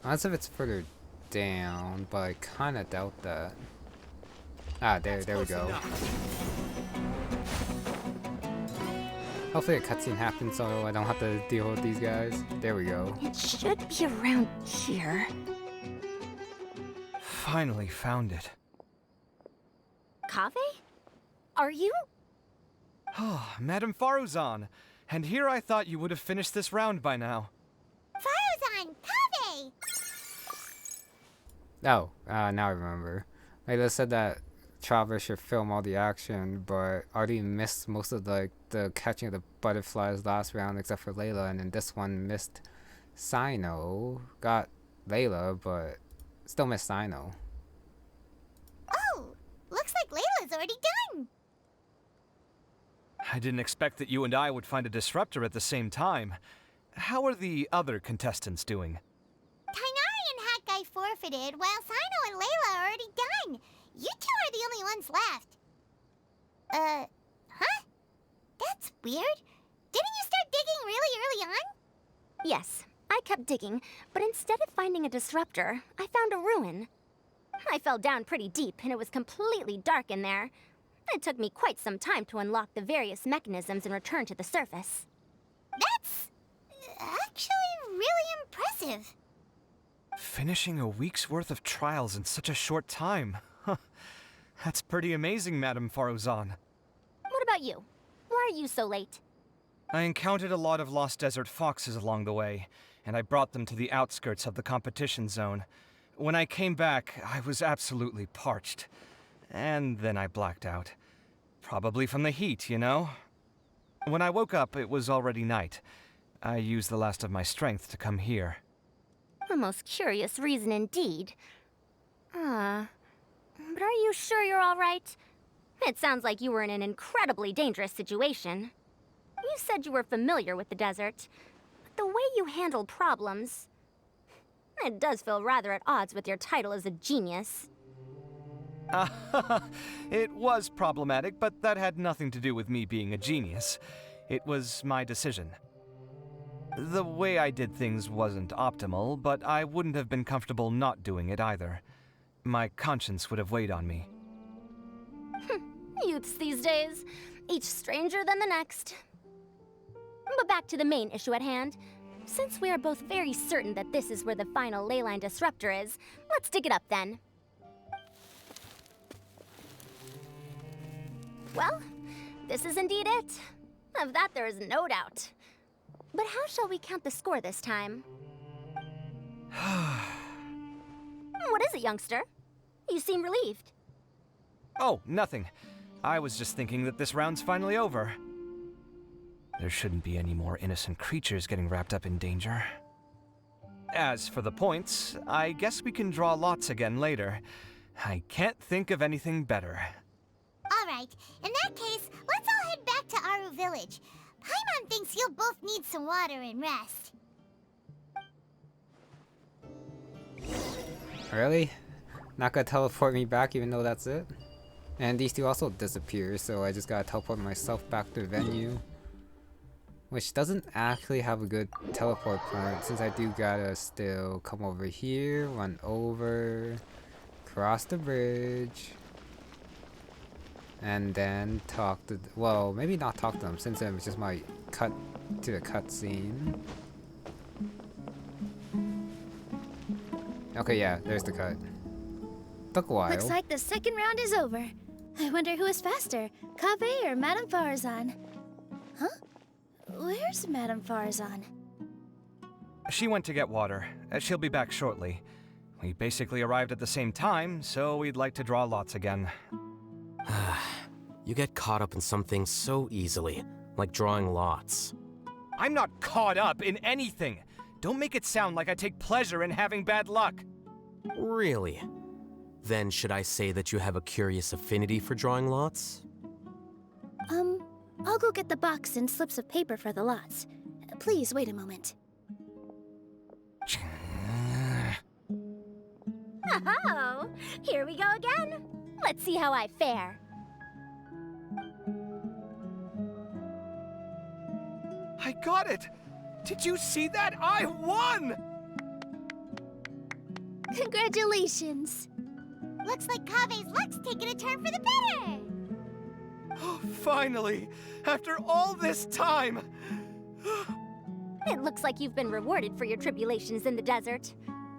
Unless if it's further down, but I kinda doubt that. Ah, there we go. Hopefully a cutscene happens so I don't have to deal with these guys. There we go. It should be around here. Finally found it. Kaveh? Are you? Oh, Madame Faruzan. And here I thought you would have finished this round by now. Faruzan! Kaveh! Oh, now I remember. Layla said that Traveler should film all the action, but already missed most of the catching of the butterflies last round except for Layla, and then this one missed Sino. Got Layla, but still missed Sino. Oh, looks like Layla's already done. I didn't expect that you and I would find a disruptor at the same time. How are the other contestants doing? Tainari and Hat Guy forfeited, while Sino and Layla are already done. You two are the only ones left. Huh? weird? Didn't you start digging really early on? Yes, I kept digging, but instead of finding a disruptor, I found a ruin. I fell down pretty deep, and it was completely dark in there. It took me quite some time to unlock the various mechanisms and return to the surface. That's actually really impressive. Finishing a week's worth of trials in such a short time. Huh. That's pretty amazing, Madame Faruzan. What about you? Why are you so late? I encountered a lot of lost desert foxes along the way, and I brought them to the outskirts of the competition zone. When I came back, I was absolutely parched. And then I blacked out. Probably from the heat, you know? When I woke up, it was already night. I used the last of my strength to come here. A most curious reason indeed. But are you sure you're all right? It sounds like you were in an incredibly dangerous situation. You said you were familiar with the desert, but the way you handle problems... It does feel rather at odds with your title as a genius. It was problematic, but that had nothing to do with me being a genius. It was my decision. The way I did things wasn't optimal, but I wouldn't have been comfortable not doing it either. My conscience would have weighed on me. Youths these days, each stranger than the next. But back to the main issue at hand. Since we are both very certain that this is where the final leyline disruptor is, let's dig it up then. Well, this is indeed it. Of that there is no doubt. But how shall we count the score this time? What is it, youngster? You seem relieved. Oh, nothing. I was just thinking that this round's finally over. There shouldn't be any more innocent creatures getting wrapped up in danger. As for the points, I guess we can draw lots again later. I can't think of anything better. Alright, in that case, let's all head back to Aru Village. Paimon thinks you'll both need some water and rest. Really? Not gonna teleport me back even though that's it? And these two also disappear, so I just gotta teleport myself back to the venue. Which doesn't actually have a good teleport point, since I do gotta still come over here, run over, cross the bridge, and then talk to, well, maybe not talk to them, since it just might cut to the cutscene. Okay, yeah, there's the cut. Took a while. Looks like the second round is over. I wonder who is faster, Kaveh or Madame Farazan? Huh? Where's Madame Farazan? She went to get water. She'll be back shortly. We basically arrived at the same time, so we'd like to draw lots again. You get caught up in some things so easily, like drawing lots. I'm not caught up in anything! Don't make it sound like I take pleasure in having bad luck! Really? Then should I say that you have a curious affinity for drawing lots? I'll go get the box and slips of paper for the lots. Please wait a moment. Oh, here we go again. Let's see how I fare. I got it! Did you see that? I won! Congratulations! Looks like Kaveh's luck's taking a turn for the better! Oh, finally! After all this time! It looks like you've been rewarded for your tribulations in the desert.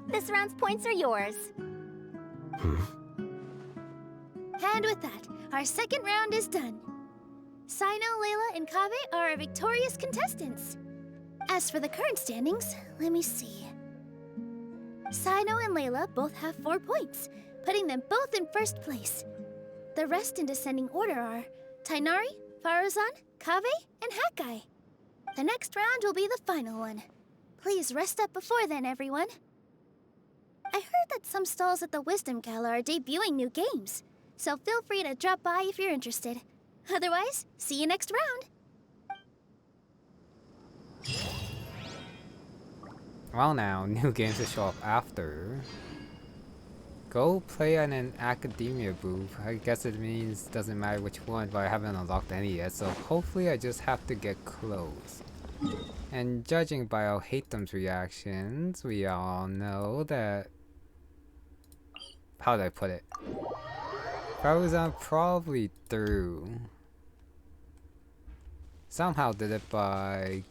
This round's points are yours. And with that, our second round is done. Sino, Layla, and Kaveh are our victorious contestants. As for the current standings, let me see. Sino and Layla both have 4 points, putting them both in first place. The rest in descending order are Tighnari, Farazan, Kaveh, and Hakai. The next round will be the final one. Please rest up before then, everyone. I heard that some stalls at the Wisdom Gala are debuting new games, so feel free to drop by if you're interested. Otherwise, see you next round. Well now, new games will show up after. Go play on an academia booth. I guess it means doesn't matter which one, but I haven't unlocked any yet, so hopefully I just have to get close. And judging by how Hatem's reactions, we all know that... How do I put it? Parmesan probably through. Somehow did it by...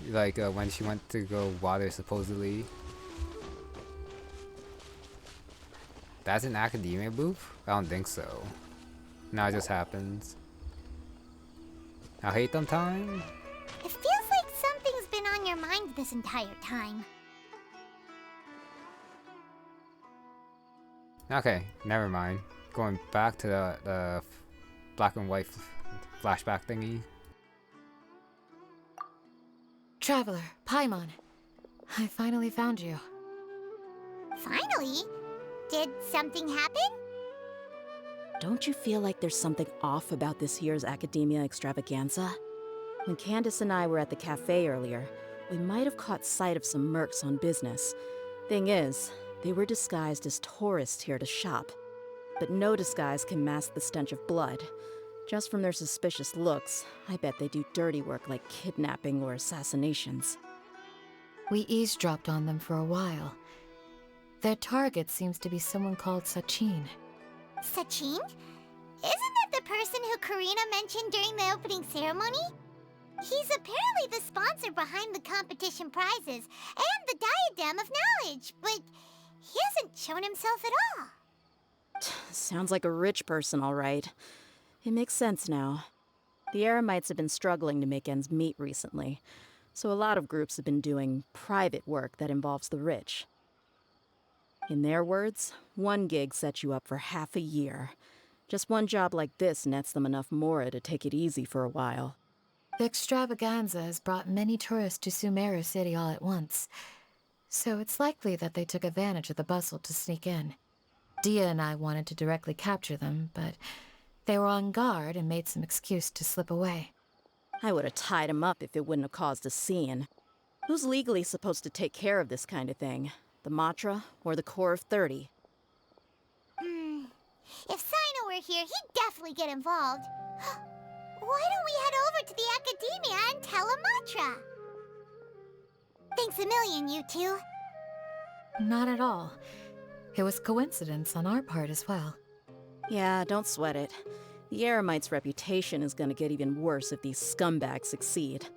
Like when she went to go water supposedly. That's an academia booth? I don't think so. No, it just happens. Now hate them time? It feels like something's been on your mind this entire time. Okay, never mind. Going back to the black and white flashback thingy. Traveler, Paimon. I finally found you. Finally? Did something happen? Don't you feel like there's something off about this year's Academia Extravaganza? When Candace and I were at the cafe earlier, we might have caught sight of some mercs on business. Thing is, they were disguised as tourists here to shop. But no disguise can mask the stench of blood. Just from their suspicious looks, I bet they do dirty work like kidnapping or assassinations. We eavesdropped on them for a while. Their target seems to be someone called Sachin. Sachin? Isn't that the person who Karina mentioned during the opening ceremony? He's apparently the sponsor behind the competition prizes and the Diadem of Knowledge, but he hasn't shown himself at all. Sounds like a rich person, all right. It makes sense now. The Eremites have been struggling to make ends meet recently, so a lot of groups have been doing private work that involves the rich. In their words, one gig sets you up for half a year. Just one job like this nets them enough mora to take it easy for a while. The extravaganza has brought many tourists to Sumeru City all at once, so it's likely that they took advantage of the bustle to sneak in. Dia and I wanted to directly capture them, but they were on guard and made some excuse to slip away. I would have tied him up if it wouldn't have caused a scene. Who's legally supposed to take care of this kind of thing? The Matra or the Core of 30? If Sino were here, he'd definitely get involved. Why don't we head over to the Academia and tell Amatra? Thanks a million, you two. Not at all. It was coincidence on our part as well. Yeah, don't sweat it. The Eremites' reputation is gonna get even worse if these scumbags succeed.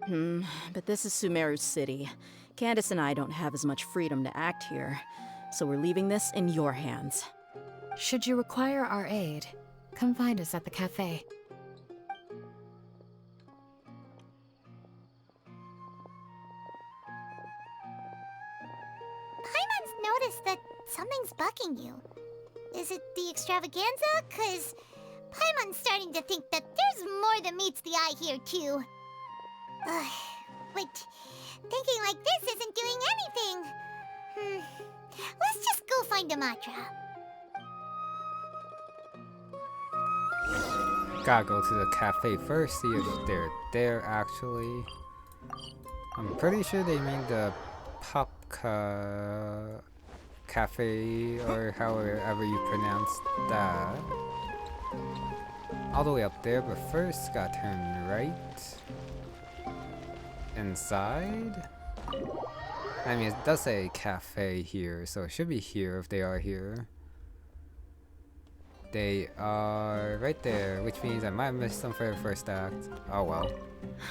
But this is Sumeru City. Candace and I don't have as much freedom to act here, so we're leaving this in your hands. Should you require our aid, come find us at the cafe. Paimon's noticed that something's bugging you. Is it the extravaganza? 'Cause Paimon's starting to think that there's more than meets the eye here, too. But thinking like this isn't doing anything. Let's just go find Amatra. Gotta go to the cafe first, see if they're there actually. I'm pretty sure they mean the Popka Cafe, or however you pronounce that. All the way up there, but first gotta turn right. Inside? I mean, it does say cafe here, so it should be here if they are here. They are right there, which means I might have missed them for the first act. Oh well.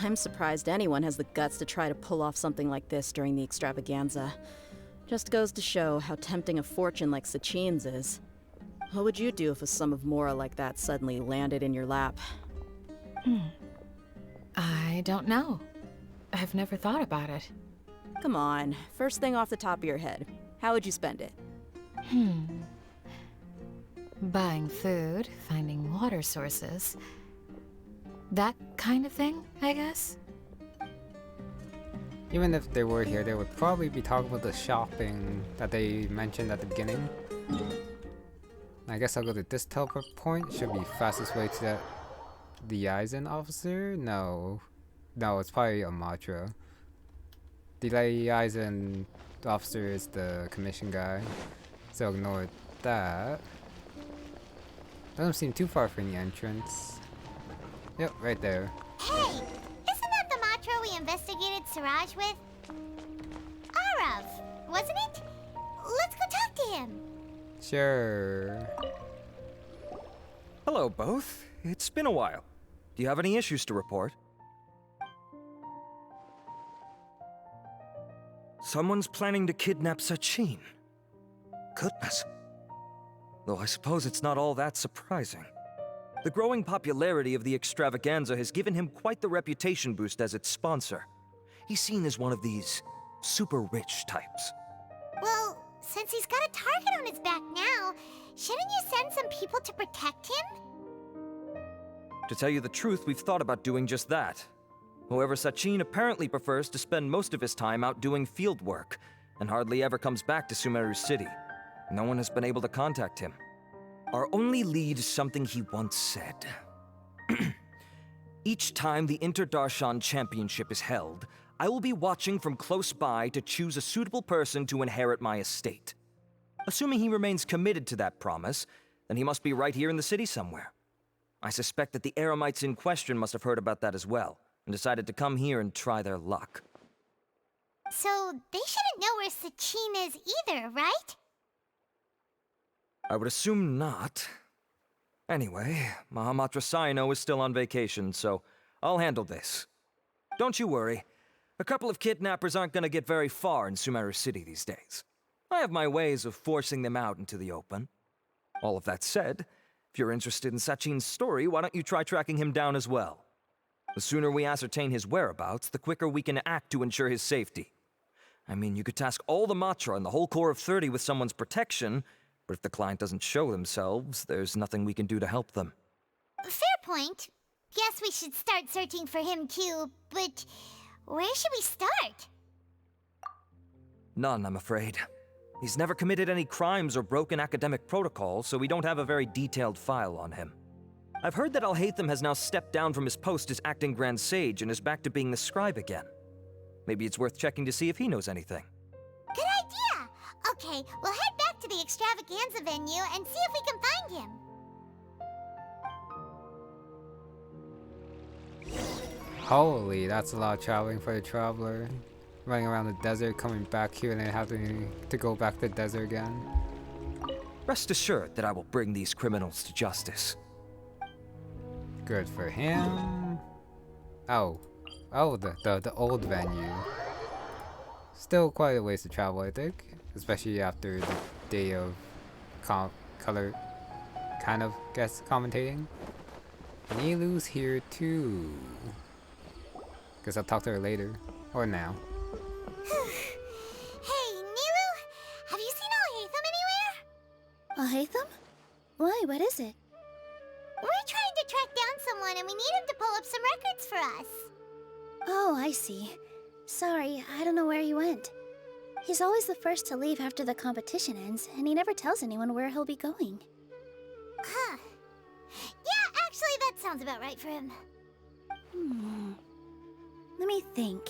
I'm surprised anyone has the guts to try to pull off something like this during the extravaganza. Just goes to show how tempting a fortune like Sachin's is. What would you do if a sum of mora like that suddenly landed in your lap? I don't know. I've never thought about it. Come on, first thing off the top of your head. How would you spend it? Buying food, finding water sources. That kind of thing, I guess? Even if they were here, they would probably be talking about the shopping that they mentioned at the beginning. I guess I'll go to this teleport point. Should be fastest way to the Eisen officer? No, it's probably Amatra. The Eisen officer is the commission guy. So ignore that. Doesn't seem too far from the entrance. Yep, right there. Hey, isn't that the Matra we investigated Siraj with? Arav, wasn't it? Let's go talk to him. Sure. Hello, both. It's been a while. Do you have any issues to report? Someone's planning to kidnap Sachin. Goodness. Though I suppose it's not all that surprising. The growing popularity of the extravaganza has given him quite the reputation boost as its sponsor. He's seen as one of these super rich types. Well, since he's got a target on his back now, shouldn't you send some people to protect him? To tell you the truth, we've thought about doing just that. However, Sachin apparently prefers to spend most of his time out doing field work, and hardly ever comes back to Sumeru City. No one has been able to contact him. Our only lead is something he once said. Each time the Interdarshan Championship is held, I will be watching from close by to choose a suitable person to inherit my estate. Assuming he remains committed to that promise, then he must be right here in the city somewhere. I suspect that the Eremites in question must have heard about that as well, and decided to come here and try their luck. So they shouldn't know where Sachin is either, right? I would assume not. Anyway, Mahamatra Saino is still on vacation, so I'll handle this. Don't you worry. A couple of kidnappers aren't gonna get very far in Sumeru City these days. I have my ways of forcing them out into the open. All of that said, if you're interested in Sachin's story, why don't you try tracking him down as well? The sooner we ascertain his whereabouts, the quicker we can act to ensure his safety. I mean, you could task all the Matra and the whole Corps of 30 with someone's protection, but if the client doesn't show themselves, there's nothing we can do to help them. Fair point. Guess we should start searching for him too, but where should we start? None, I'm afraid. He's never committed any crimes or broken academic protocol, so we don't have a very detailed file on him. I've heard that Alhaitham has now stepped down from his post as acting Grand Sage and is back to being the scribe again. Maybe it's worth checking to see if he knows anything. Good idea! Okay, we'll head back to the extravaganza venue and see if we can find him. Holy, that's a lot of traveling for the traveler. Running around the desert, coming back here, and then having to go back to the desert again. Rest assured that I will bring these criminals to justice. Good for him. Oh, the old venue. Still quite a ways to travel, I think, especially after the day of color, kind of guess commentating. Nilu's here too. Guess I'll talk to her later, or now. Hey, Nilu! Have you seen Alhaitham anywhere? Alhaitham? Why, what is it? We're trying to track down someone and we need him to pull up some records for us. Oh, I see. Sorry, I don't know where he went. He's always the first to leave after the competition ends, and he never tells anyone where he'll be going. Huh. Yeah, actually that sounds about right for him. Let me think.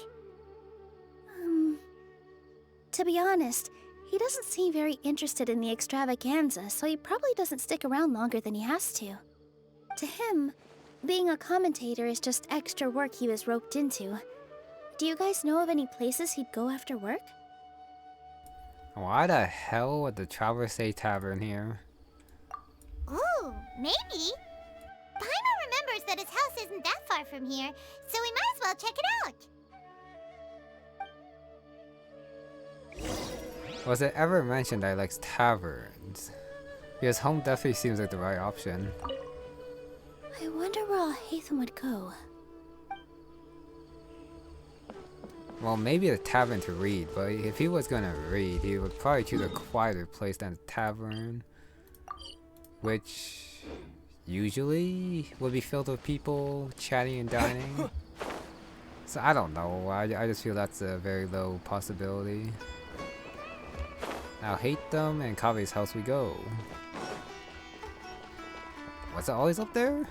To be honest, he doesn't seem very interested in the extravaganza, so he probably doesn't stick around longer than he has to. To him, being a commentator is just extra work he was roped into. Do you guys know of any places he'd go after work? Why the hell would the Traveler say tavern here? Ooh, maybe. Paimon remembers that his house isn't that far from here, so we might as well check it out. Was it ever mentioned that he likes taverns? Because home definitely seems like the right option. I wonder where Alhaitham would go. Well, maybe the tavern to read, but if he was gonna read, he would probably choose a quieter place than a tavern. Which usually would be filled with people chatting and dining. So I don't know, I just feel that's a very low possibility. I'll hate them, and Kave's house we go. Was it always up there?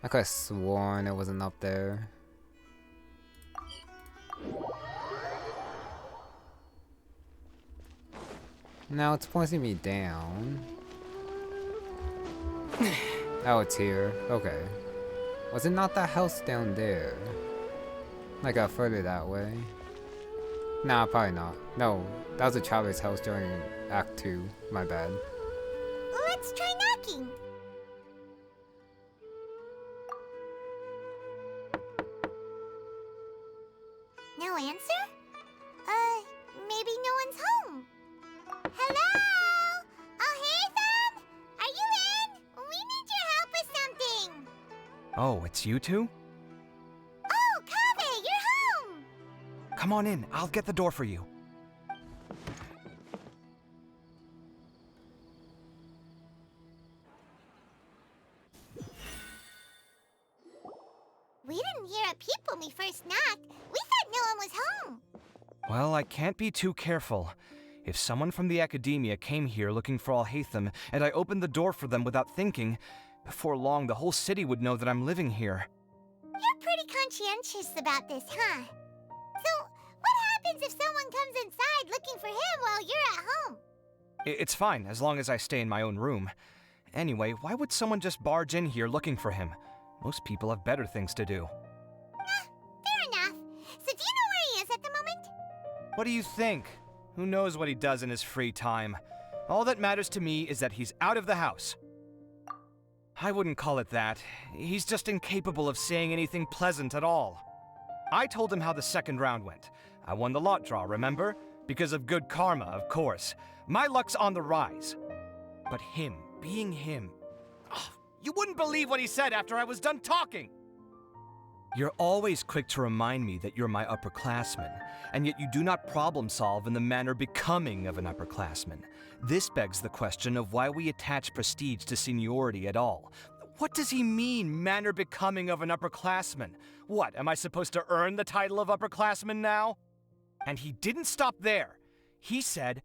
I could have sworn it wasn't up there. Now it's pointing me down. Oh, it's here. Okay. Was it not that house down there? Like further that way? Nah, probably not. No, that was a Traveler's house during Act 2. My bad. Let's try knocking. No answer? Maybe no one's home. Hello? Oh, hey, Thumb? Are you in? We need your help with something. Oh, it's you two? Oh, Kaveh, you're home. Come on in, I'll get the door for you. We didn't hear a peep when we first knocked. We thought no one was home. Well, I can't be too careful. If someone from the academia came here looking for Alhaitham, and I opened the door for them without thinking, before long the whole city would know that I'm living here. You're pretty conscientious about this, huh? So, what happens if someone comes inside looking for him while you're at home? It's fine, as long as I stay in my own room. Anyway, why would someone just barge in here looking for him? Most people have better things to do. Fair enough. So do you know where he is at the moment? What do you think? Who knows what he does in his free time? All that matters to me is that he's out of the house. I wouldn't call it that. He's just incapable of saying anything pleasant at all. I told him how the second round went. I won the lot draw, remember? Because of good karma, of course. My luck's on the rise. But him, being him... Oh, you wouldn't believe what he said after I was done talking! You're always quick to remind me that you're my upperclassman, and yet you do not problem solve in the manner becoming of an upperclassman. This begs the question of why we attach prestige to seniority at all. What does he mean, manner becoming of an upperclassman? What, am I supposed to earn the title of upperclassman now? And he didn't stop there. He said,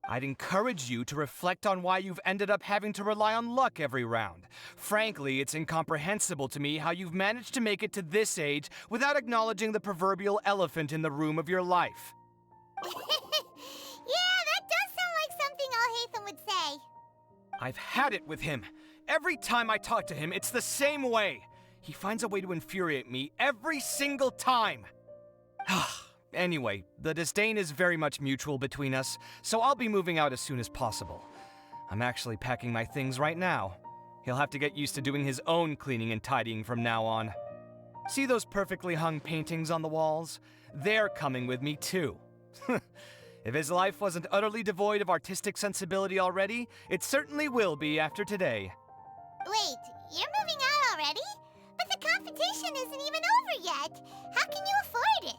I'd encourage you to reflect on why you've ended up having to rely on luck every round. Frankly, it's incomprehensible to me how you've managed to make it to this age without acknowledging the proverbial elephant in the room of your life. Yeah, that does sound like something Alhaitham would say. I've had it with him. Every time I talk to him, it's the same way. He finds a way to infuriate me every single time. Anyway, the disdain is very much mutual between us, so I'll be moving out as soon as possible. I'm actually packing my things right now. He'll have to get used to doing his own cleaning and tidying from now on. See those perfectly hung paintings on the walls? They're coming with me too. If his life wasn't utterly devoid of artistic sensibility already, it certainly will be after today. Wait, you're moving out already? But the competition isn't even over yet. How can you afford it?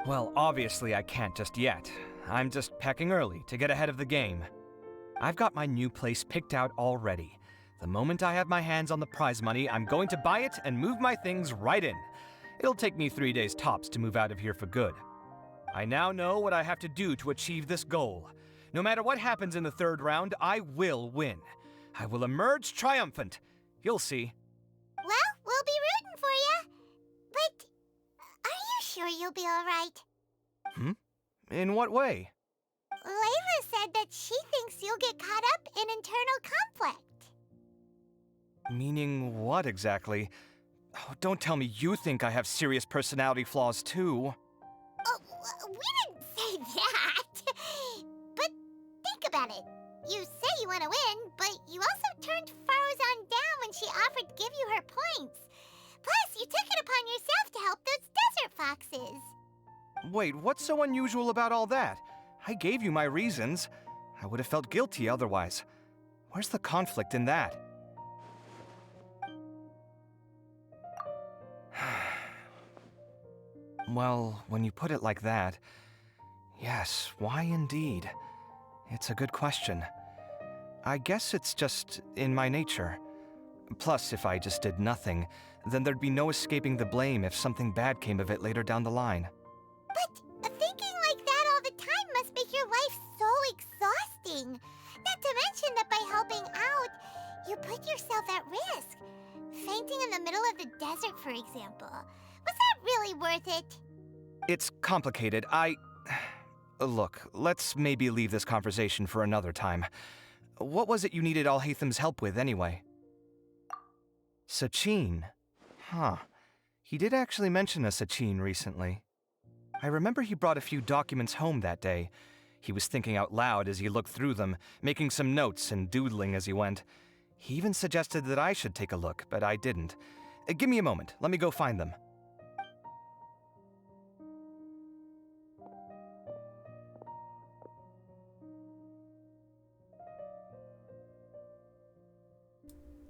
Well, obviously I can't just yet. I'm just packing early to get ahead of the game. I've got my new place picked out already. The moment I have my hands on the prize money, I'm going to buy it and move my things right in. It'll take me 3 days tops to move out of here for good. I now know what I have to do to achieve this goal. No matter what happens in the third round, I will win. I will emerge triumphant. You'll see. Well, we'll be rooting for you. But are you sure you'll be all right? In what way? Layla said that she thinks you'll get caught up in internal conflict. Meaning what exactly? Oh, don't tell me you think I have serious personality flaws too. Oh, we didn't say that. But think about it. You say you want to win, but you also turned Faruzan down when she offered to give you her points. Plus, you took it upon yourself to help those desert foxes. Wait, what's so unusual about all that? I gave you my reasons. I would have felt guilty otherwise. Where's the conflict in that? Well, when you put it like that, yes, why indeed? It's a good question. I guess it's just in my nature. Plus, if I just did nothing, then there'd be no escaping the blame if something bad came of it later down the line. But thinking like that all the time must make your life so exhausting. Not to mention that by helping out, you put yourself at risk. Fainting in the middle of the desert, for example. Was that really worth it? It's complicated. Look, let's maybe leave this conversation for another time. What was it you needed Alhaitham's help with, anyway? Sachin? Huh. He did actually mention a Sachin recently. I remember he brought a few documents home that day. He was thinking out loud as he looked through them, making some notes and doodling as he went. He even suggested that I should take a look, but I didn't. Give me a moment. Let me go find them.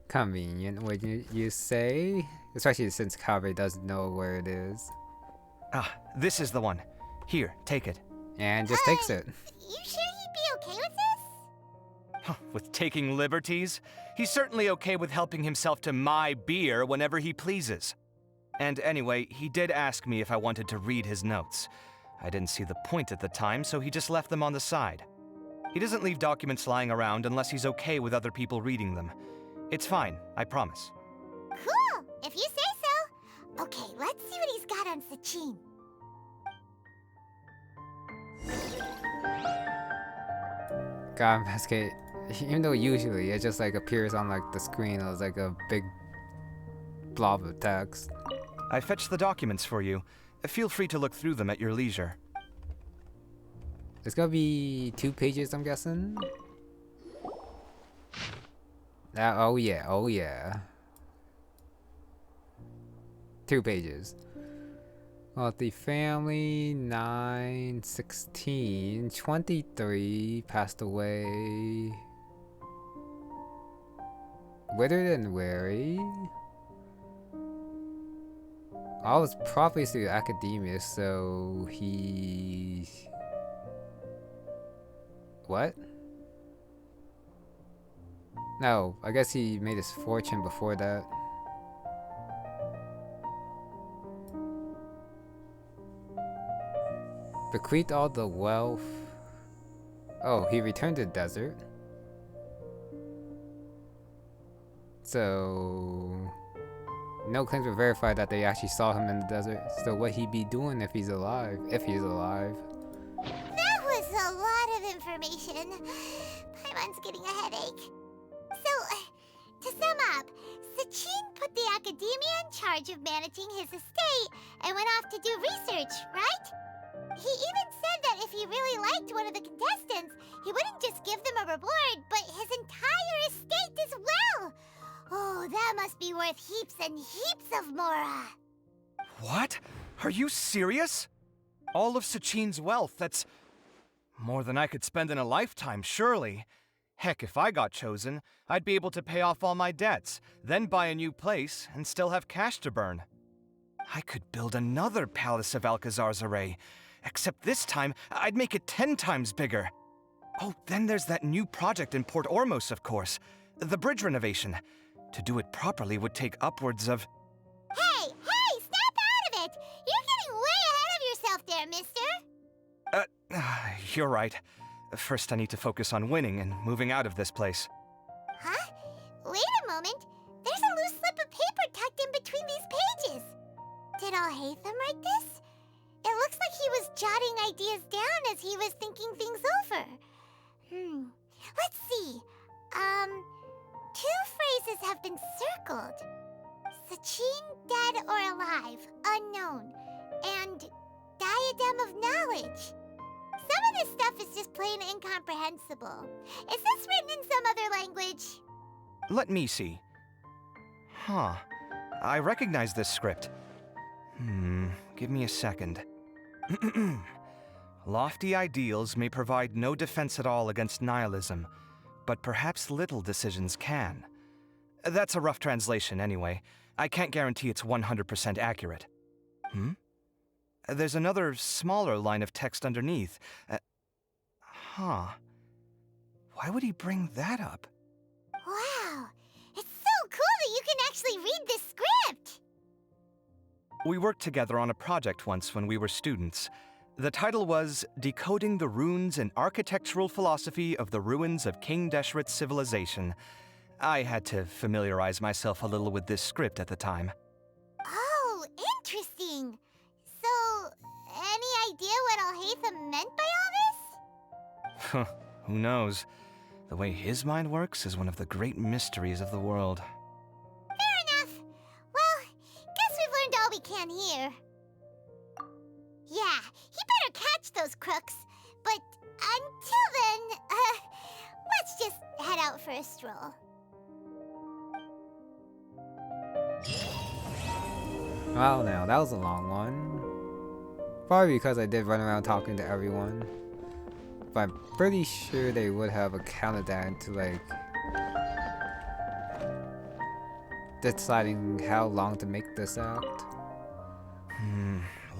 Convenient, would you say? Especially since Kaveh doesn't know where it is. Ah, this is the one. Here, take it. And just takes it. You sure he'd be okay with this? With taking liberties? He's certainly okay with helping himself to my beer whenever he pleases. And anyway, he did ask me if I wanted to read his notes. I didn't see the point at the time, so he just left them on the side. He doesn't leave documents lying around unless he's okay with other people reading them. It's fine, I promise. Cool, if you say so. Okay, let's see what he's got on Sachin. God, Mascade. Even though usually it just like appears on like the screen as like a big blob of text. I fetched the documents for you. Feel free to look through them at your leisure. It's gonna be 2 pages, I'm guessing. Oh yeah. 2 pages. Wealthy family, 9, 16, 23, passed away. Withered and weary. I was probably through academia, so he... What? No, I guess he made his fortune before that. Bequeathed all the wealth. Oh, he returned to the desert. So... no claims were verified that they actually saw him in the desert. So what he'd be doing if he's alive? If he's alive. That was a lot of information. Paimon's getting a headache. So, to sum up, Sachin put the academia in charge of managing his estate and went off to do research, right? He even said that if he really liked one of the contestants, he wouldn't just give them a reward, but his entire estate as well. Oh, that must be worth heaps and heaps of mora. What? Are you serious? All of Sachin's wealth, that's more than I could spend in a lifetime, surely. Heck, if I got chosen, I'd be able to pay off all my debts, then buy a new place, and still have cash to burn. I could build another Palace of Alcazar's Array, except this time, I'd make it 10 times bigger. Oh, then there's that new project in Port Ormos, of course. The bridge renovation. To do it properly would take upwards of... Hey, snap out of it! You're getting way ahead of yourself there, mister! You're right. First, I need to focus on winning and moving out of this place. Huh? Wait a moment. There's a loose slip of paper tucked in between these pages. Did Alhaitham write this? It looks like he was jotting ideas down as he was thinking things over. Let's see. 2 phrases have been circled. Sachin, dead or alive, unknown, and diadem of knowledge. Some of this stuff is just plain incomprehensible. Is this written in some other language? Let me see. Huh. I recognize this script. Give me a second. Lofty ideals may provide no defense at all against nihilism, but perhaps little decisions can. That's a rough translation anyway. I can't guarantee it's 100% accurate. There's another smaller line of text underneath. Why would he bring that up? Wow, it's so cool that you can actually read this script! We worked together on a project once when we were students. The title was Decoding the Runes and Architectural Philosophy of the Ruins of King Deshret's Civilization. I had to familiarize myself a little with this script at the time. Oh, interesting. So, any idea what Alhaitham meant by all Who knows? The way his mind works is one of the great mysteries of the world. Fair enough. Well, guess we've learned all we can here. Yeah, he better catch those crooks. But until then, let's just head out for a stroll. Well, now that was a long one. Probably because I did run around talking to everyone. But I'm pretty sure they would have accounted that into like deciding how long to make this act.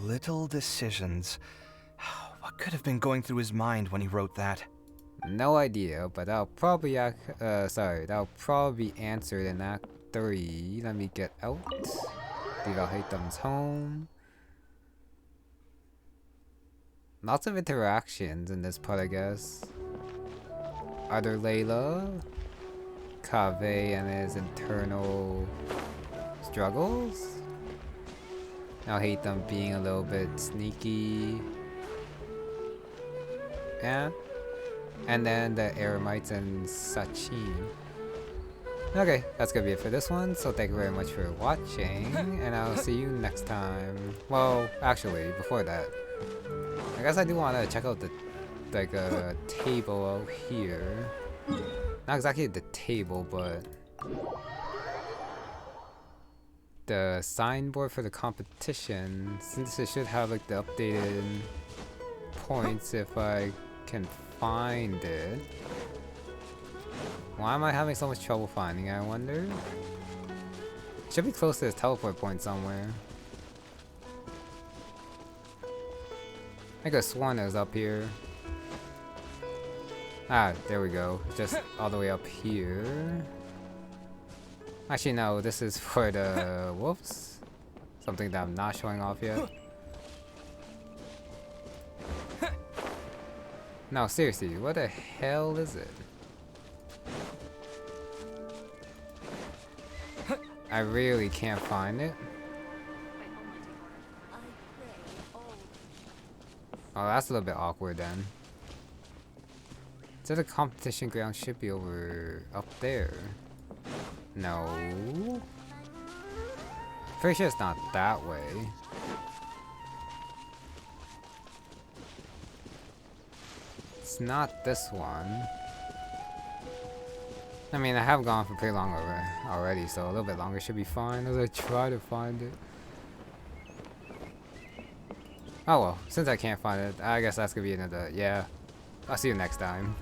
Little decisions. What could have been going through his mind when he wrote that? No idea, but that'll probably that'll probably be answered in Act 3. Let me get out. Leave out Haytham's home. Lots of interactions in this part, I guess. Other Layla, Kaveh and his internal struggles. Now Haytham being a little bit sneaky. Yeah. And then the Eremites and Sachin. Okay, that's gonna be it for this one. So thank you very much for watching, and I'll see you next time. Well, actually, before that, I guess I do want to check out the table out here. Not exactly the table, but the signboard for the competition. Since it should have like the updated points if I can find it. Why am I having so much trouble finding it, I wonder? Should be close to this teleport point somewhere. I could have sworn it was up here. Ah, there we go. Just all the way up here. Actually, no, this is for the wolves. Something that I'm not showing off yet. No, seriously, what the hell is it? I really can't find it. Oh, that's a little bit awkward then. So the competition ground should be over up there. No. Pretty sure it's not that way. It's not this one. I mean, I have gone for pretty long already, so a little bit longer should be fine as I try to find it. Oh well, since I can't find it, I guess that's gonna be another, yeah. I'll see you next time.